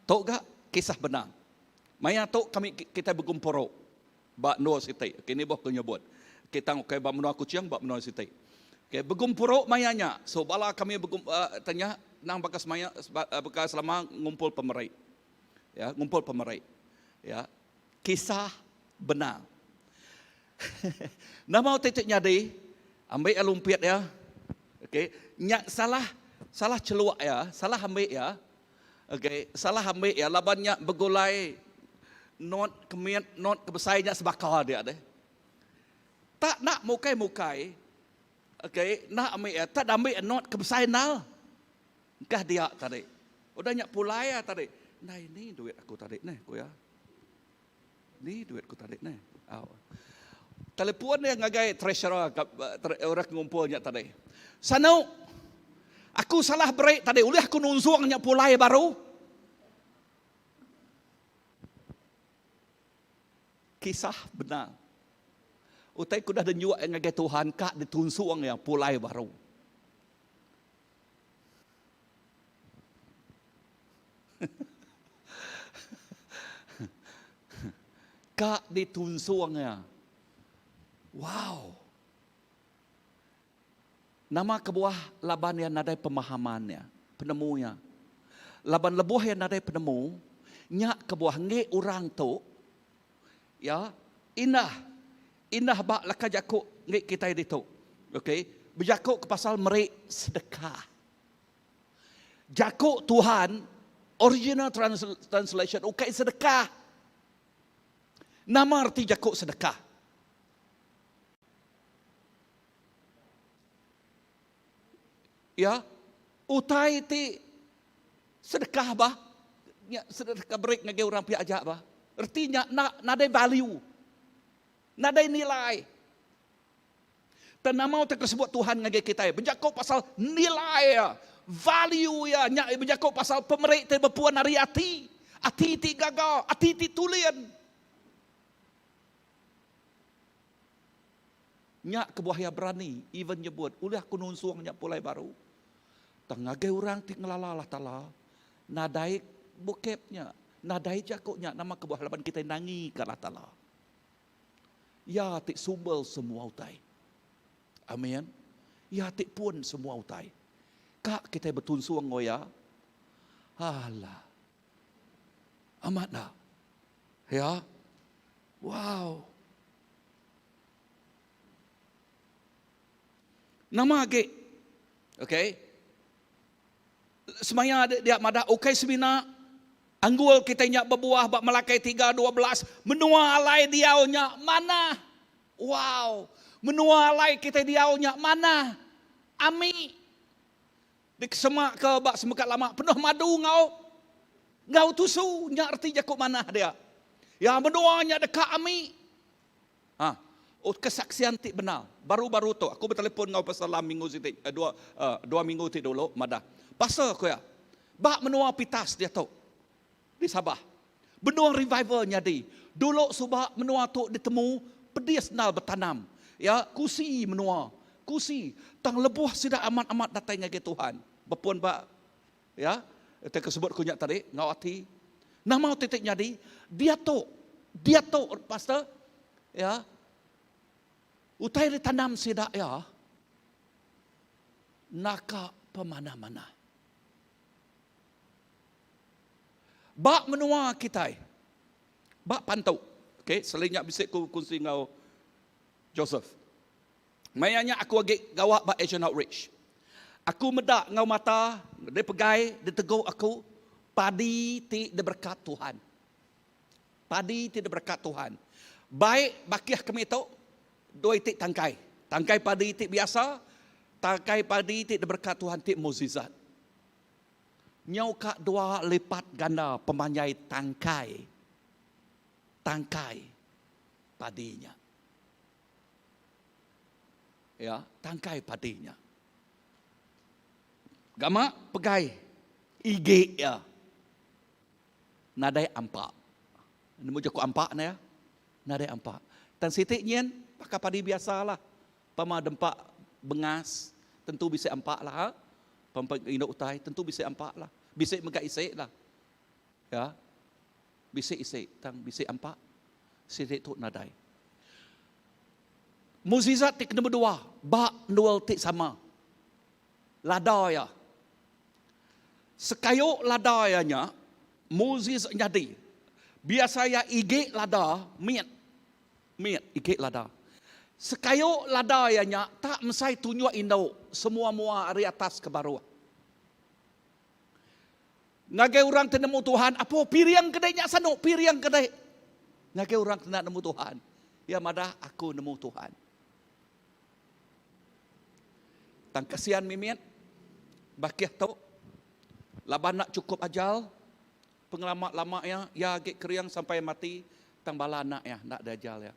Tok gak kisah benar. Maya tok kami kita bergumporo. Bak no sitai. Kini boh nyebut. Kita ngakai bak menua kucing, bak menua sitai. Okay, bergumporo mayanya. So bala kami tanya nang bekas maya bekas selama ngumpul pemerai. Ya, ngumpul pemerai. Ya. Kisah benar. Nama titik nyadi ambil alumpiat ya. Okey, nyak salah celuak ya, salah ambil ya. Okey, salah ambil ya labannya begulai not kemiat not kebesainya sebakar dia deh. Tak nak mukai. Okey, nak ambil ya, tak ambil not kebesai nal. Kah dia tadi. Udah nyak pulai ya tadi. Nah ini duit aku tadi nih, ku ya. Ni duitku tadi nih. Telepon dia ngagai treasurer orang ngumpulnya tadi. Sanu, aku salah break tadi. Ulih aku nunzuangnya pulai baru. Kisah benar. Utai ku dah denjua ngagai Tuhan kak ditunsuang yang pulai baru. Kak ditunsuangnya. Wow. Nama kebuah laban yang nadai pemahamannya, penemunya. Laban lebuh yang nadai penemu, nyak kebuah nge orang tu, ya, inah bak laka jakuk nge kita itu. Okay, berjakuk ke pasal merik sedekah. Jakuk Tuhan, original translation, okay sedekah. Nama arti jakuk sedekah. Ya, utai ti sedekah bah, ya sedekah break ngagai orang pihak ajak bah. Artinya nadai value, nadai nilai. Dan nama tersebut Tuhan ngagai kita. Berjakau pasal nilai ya, value ya, nyak berjakau pasal pemerik te berpuan hari hati ti gagal, hati ti tulian. Nyak kebuahnya berani, even nyebut, ulah aku nunsuangnya pulai baru. Tengagai orang ti ngelalah tala, nadai bokepnya, nadai jakuknya, nama kebuah laban kita nangi kalah tala. Ya ti subel semua utai. Amin. Ya ti pun semua utai. Kak kita bertunsuang ngoya. Alah. Amat dah. Ya. Wow. Nama ke, okay. Semaya dia madah, okay semina, anggul kita nyak berbuah, bak melakai 3:12, menua alai diaunya mana? Wow, menua alai kita diaunya mana? Ami, di semak ke bak semekat lama, penuh madu ngau tusu, nyak arti jakuk mana dia? Ya menuanya dekat ami. Kesaksian ti benar. Baru-baru tu aku bertelefon ngau pasal minggu sitik dua minggu ti dulu madah. Pasal aku ya. Bak menua pitas dia tu. Di Sabah. Benua revival nyadi. Dulu subah menua tu ditemu pedis nal bertanam. Ya, kusi menua. Kusi tang lebuh sida amat-amat datang ngage Tuhan. Bepun bak ya, kita sebut kunyak tadi ngau hati. Nama titik nyadi dia tu pastor ya. Utai ditanam sidak ya, naka pemana-mana. Bak menua kita, bak pantau. Okay, selinyak bisik ku kunci ngau Joseph. Mayanya aku agak gawak bak Asian Outreach. Aku medak ngau mata, dia pegai, dia tegur aku, padi ti berkat Tuhan. Padi ti berkat Tuhan. Baik bakiah kami tu, 2 itik tangkai. Tangkai padi itik biasa, tangkai padi itik berkat Tuhan itik mukjizat. Nyau kak 2 lipat ganda pemanjai tangkai padinya. Ya, tangkai padinya. Gama pegai IG ya. Nadai ampak. Nemu joko ampak na ya. Nadai ampak. Tan sitik nyen pakai padi biasalah. Pama dempak bengas, tentu bisa empak lah. Ha? Pama induk utai, tentu bisa empak lah. Bisa megak isik lah. Ya. Bisa isik, tang bisa empak. Sidik tu nadai. Mukjizat tik nombor 2, bak nual tik sama. Lada ya. Sekayuk lada ya nya, mukjizat nyadi. Biasa ya ige lada, miat ige lada. Sekayuk lada ya nya tak mesai tunjuk indau semua mua dari atas ke bawah. Ngagai orang tenemu Tuhan, apa piriang kedai nya sanu, piriang kedai. Ngagai orang kena nemu Tuhan. Ya madah aku nemu Tuhan. Tang kasihan mimiat. Bakiah tu. Laban nak cukup ajal. Pengalaman lama ya agak keriang sampai mati. Tang bala anak ya, nak ada ajal ya.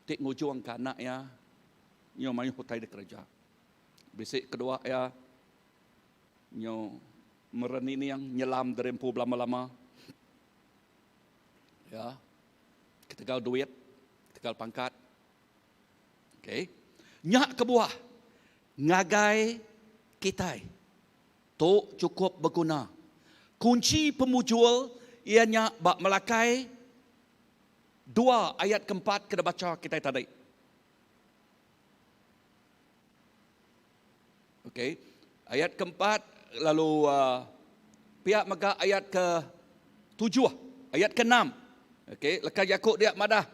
Tik ngujung ke anak ya. Nyo mayu hutai di kerja. Bisik kedua ya. Nyo mereni ni yang nyelam derempu lama-lama. Ya. Ketegal duit, ketegal pangkat. Okay. Nyak ke buah. Ngagai kitai. Tok cukup berguna. Kunci pemujul ianya bak melakai 2 ayat keempat kita baca kita tadi. Okey. Ayat keempat lalu pihak mega ayat ke-7, ayat ke-6. Okey, lekas Yakub dia madah.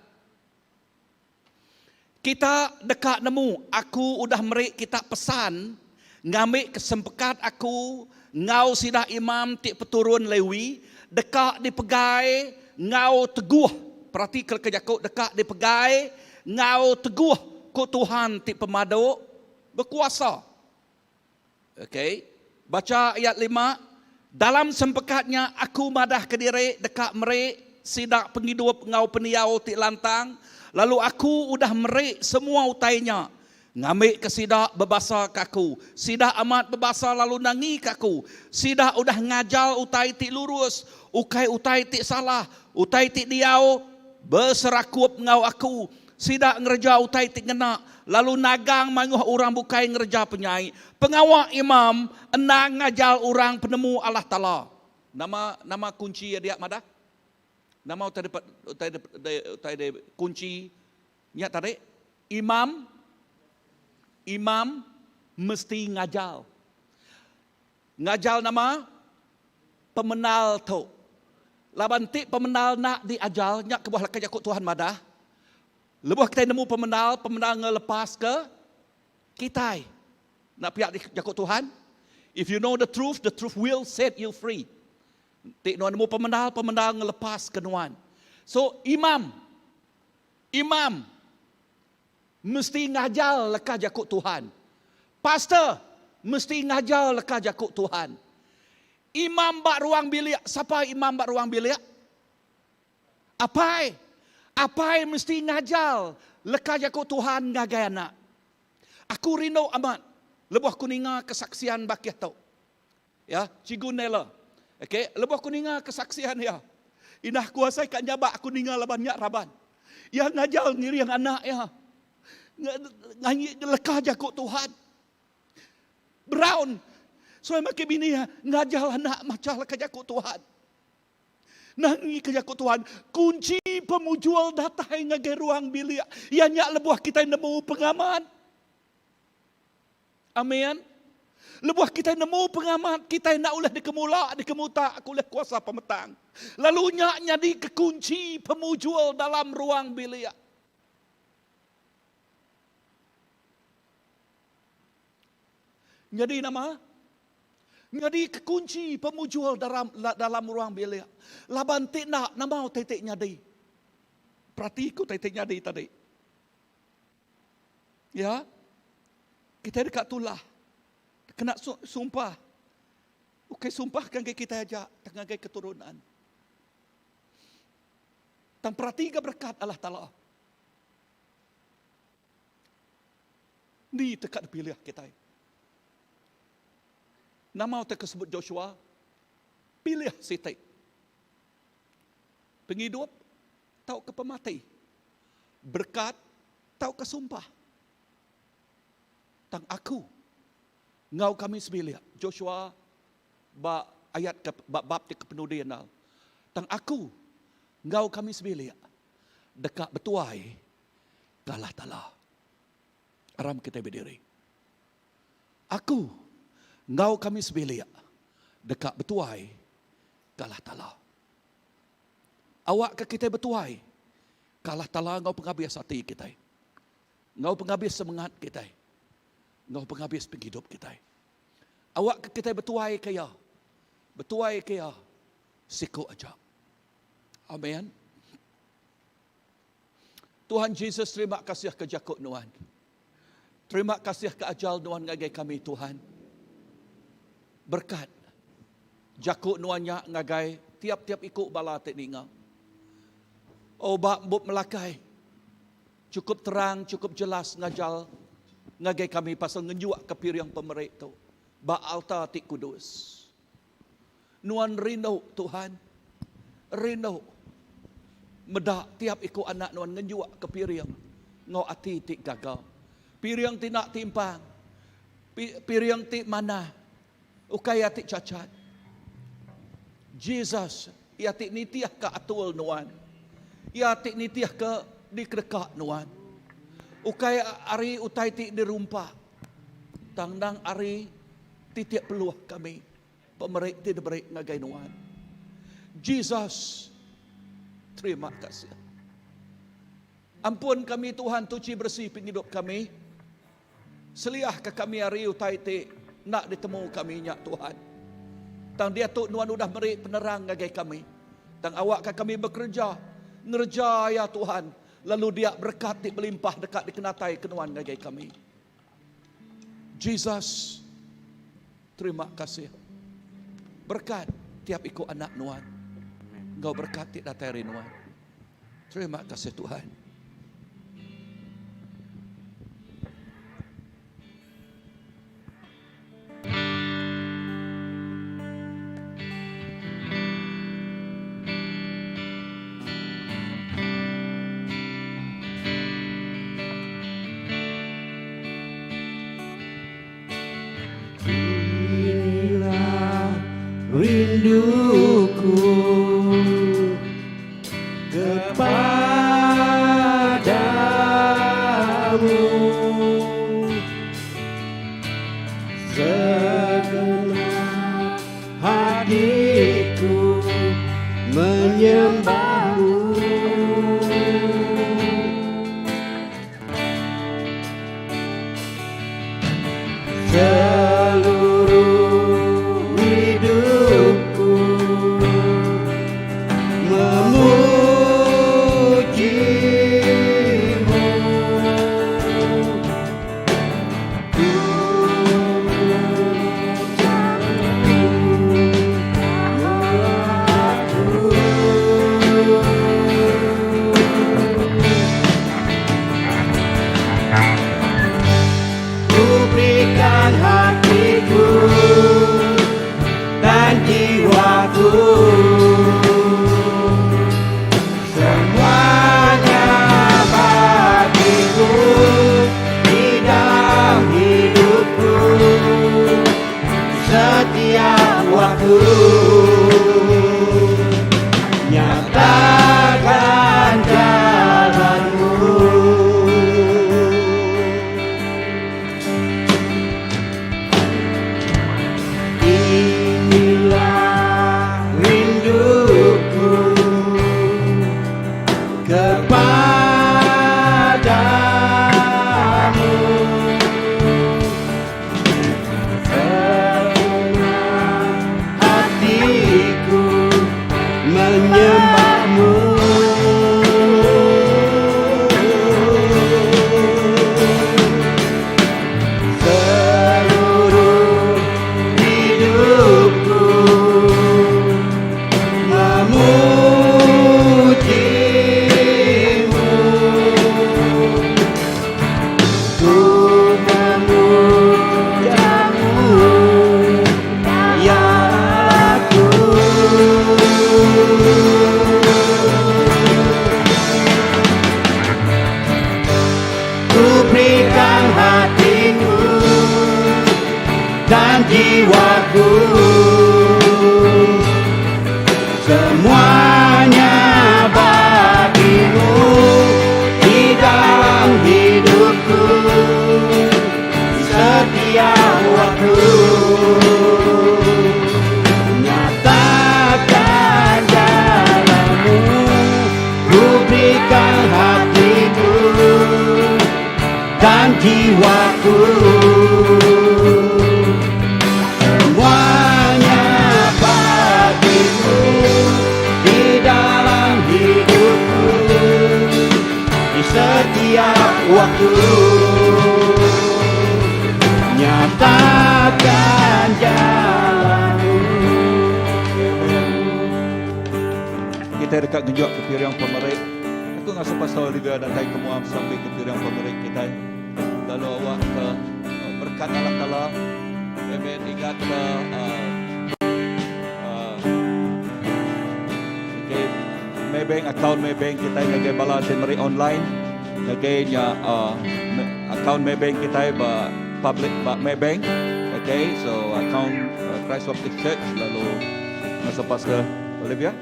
Kita dekat nemu, aku udah merik kita pesan, ngambil kesempekat aku, ngau sidah imam tik peturun Lewi, dekat dipegai, ngau teguh. Perhati kalau Yakub dekat dipegai, ngau teguh ku Tuhan tik pemaduk berkuasa. Okey, baca ayat 5. Dalam sempekatnya aku madah ke diri dekat merik sidak penghidup ngau peniau tik lantang. Lalu aku udah merik semua utainya. Ngambil ke sidak berbasa kaku. Sidak amat berbasa lalu nangi kaku. Sidak udah ngajal utai tik lurus. Utai tik salah. Utai tik diau berserakup ngau aku. Sidak ngerja utai tik ngena. Lalu nagang manguh orang bukai ngerja penyai. Pengawak imam enang ngajal orang penemu Allah Ta'ala. Nama kunci ya dia madah? Nama utai kunci nya tadi imam mesti ngajal. Ngajal nama pemenal tu. Labantik pemenal nak diajal nya ke bawah Yakub Tuhan madah. Lebuh kita nemu pemenal ngelepas ke kita. Nak pihak di Yakub Tuhan. If you know the truth will set you free. Tik nemu pemenal ngelepas ke nuan. So imam mesti ngajal lekas Yakub Tuhan. Pastor mesti ngajal lekas Yakub Tuhan. Imam bak ruang bilik. Siapa imam bak ruang bilik? Apai mesti ngajal lekas Yakub Tuhan ngagai anak. Aku rindu amat. Lebuh kuninga kesaksian bakiah tau. Ya, Cigu Nela. Okey, lebuh kuninga kesaksian ya. Inah kuasa kat nyabak kuninga labannya raban. Yang ngajal ngiri yang anak ya. Nganyi lekas Yakub Tuhan. Brown. So makin bini ya, ngajal anak macam lekas Yakub Tuhan. Nangi ke Yakub Tuhan. Kunci pemujul datang ngagai ruang bilik. Yang nyak lebuh kita nemu pengaman. Amin. Lebuh kita nemu pengaman. Kita nak ulah dikemulak, dikemutak. Aku ulah kuasa pemetang. Lalu nyak jadi kekunci pemujul dalam ruang bilik. Jadi Jadi kekunci pemujul dalam ruang bilik. Laban tik nak nama titik nyadi. Perhatiku titik nyadi tadi. Ya. Kita dekat tulah. Kena sumpah. Okey sumpahkan ke kita aja tengah keturunan. Dan perhatikan berkat Allah Ta'ala. Ni dekat pilih kita. Nama tersebut Joshua, pilih sitik. Penghidup, tahu ke pemati. Berkat, tahu ke sumpah. Tang aku, ngau kami sebilik. Joshua, ayat bab ke kepenudian. Tang aku, ngau kami sebilik. Dekat betuai, kalah talah. Aram kita berdiri. Aku, ngau kami sebelia dekat betuai kalah talah. Awak ke kita betuai kalah talah ngau penghabis hati kita. Ngau penghabis semangat kita. Ngau penghabis penghidup kita. Awak ke kita betuai kaya. Betuai kaya siku aja. Amin. Tuhan Yesus terima kasih ke Yakub Nuan. Terima kasih ke ajal Nuan ngagai kami Tuhan. Berkat Jakuk nuanya ngagai tiap-tiap ikut bala tekninga. Oh bak buk melakai. cukup terang, cukup jelas ngajal ngagai kami pasal ngenjuak ke piriang pemerek tu. Ba altar ti kudus. Nuan rino Tuhan. Rino. Medak tiap iku anak nuan ngenjuak ke piriang. Ngau ati ti gagal. Piriang ti nak timpang. Piriang ti mana. Ukaya ti cacat. Jesus. Ia ti nitiah ke atul nuan. Ia ti nitiah ke dikrekak nuan. Ukaya ari utai ti dirumpa. Tangdang ari titiap peluah kami. Pemerek ti deberek ngagai nuan. Jesus. Terima kasih. Ampun kami Tuhan tuci bersih penghidup kami. Seliah ke kami hari utai ti nak ditemu kami nyak Tuhan. Tang dia tu nuan udah beri penerang ngagai kami. Tang awak ke kami bekerja. Ngerja ya Tuhan. Lalu dia berkat di melimpah dekat dikenatai kenuan ngagai kami. Jesus. Terima kasih. Berkat tiap ikut anak nuan. Engkau berkati datai nuan. Terima kasih Tuhan. Rinduku kepadamu, segenap hatiku menyembahmu. Seluruh hidupku memujimu. Ku berikan hatiku dan jiwaku, semuanya bagiku di dalam hidupku, setiap waktu nyatakan jalanmu. Inilah rinduku kepadamu, segenap hatiku menyembahmu. Seluruh hidupku memujimu. Ku memujamu, ya aku. Ku berikan hatiku dan jiwaku, semuanya bagimu di dalam hidupku, setiap waktu nyatakan jalanmu. Ku berikan hatiku dan jiwaku, semuanya bagimu di dalam hidupku, di setiap waktu nyatakan jalanmu. Kita dekat genjak ke piriang pemerek. Aku ngasuh Pastor Olivia dan kai kemuam sampai ke pirang pemerintah kita. Lalu awak ke berkat Allah Taala. Amen. Ingat ke Maybank account Maybank kita ngagai bala temeri online. Ngagai nya account Maybank kita ba public ba Maybank. Okay, so account Christ Baptist Church lalu ngasuh Pastor Olivia.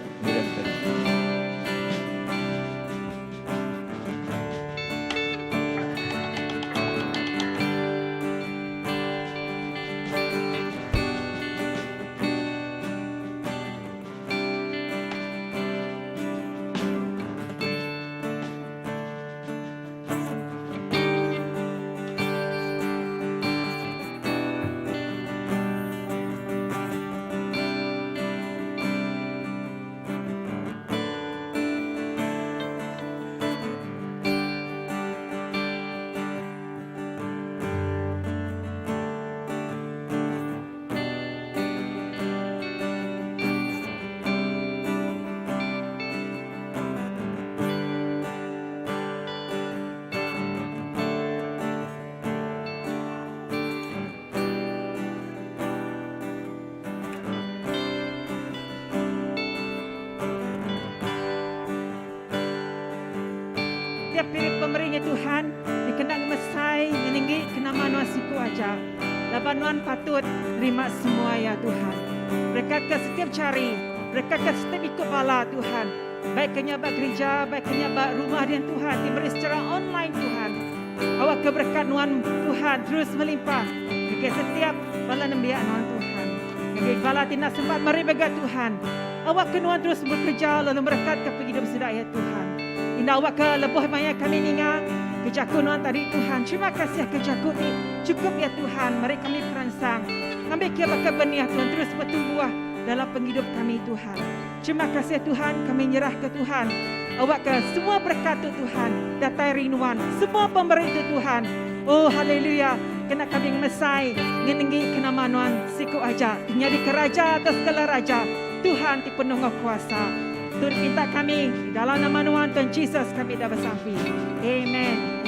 Tiap pirit pemerintah Tuhan dikenang mesai meninggi kena manusia siku aja. Labanuan patut terima semua ya Tuhan. Berkat ke setiap cari, berkat ke setiap ikut bala Tuhan. Baik kenyabak gereja, baik kenyabak rumah dan Tuhan diberi secara online Tuhan. Awak keberkat Nuan Tuhan terus melimpah. Bagi setiap bala nembiak Nuan Tuhan. Bagi bala tidak sempat mari begat Tuhan. Awak ke Nuan terus bekerja lalu berkat ke hidup sedaya ya Tuhan. Indah awak ke lebuh maya kami ninga kejaku Nuan tadi Tuhan. Terima kasih kejaku ni cukup ya Tuhan. Mari kami perangsang. Kami kira bakal benih Tuhan terus bertumbuh dalam penghidup kami Tuhan. Terima kasih Tuhan, kami nyerah ke Tuhan. Awak ke semua berkat Tuhan, datai rinuan, semua pemberi Tuhan. Oh haleluya, kena kami mesai, ngenenggi kena manuan siku aja. Nyadi ke raja atas segala raja, Tuhan dipenuh kuasa. Tuhan minta kami dalam nama Tuhan Tuhan Yesus kami dah bersampi. Amen.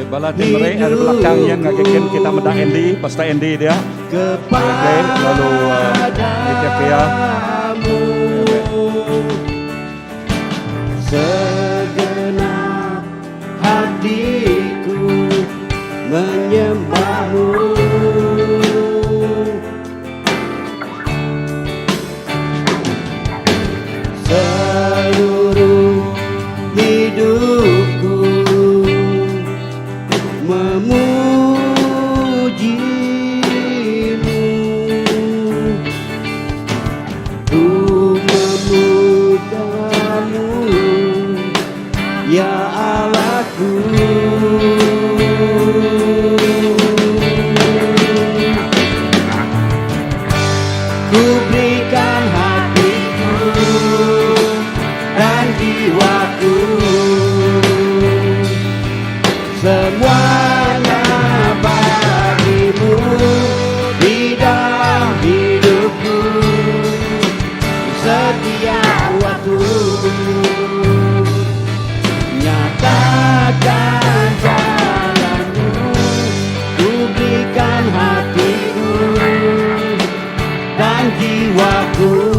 Bala timere ada belakang yang ngagekin kita mendak Andy, Pastor Andy dia. Oke, lalu kita ya. Segenap hatiku menyembahmu. Seluruh hidupku memujimu, ku memuliakanmu, ya Allahku. Ku berikan hatiku dan jiwaku, semuanya bagimu di dalam hidupku, setiap waktu nyatakan jalanmu. Ku berikan hatiku dan jiwaku,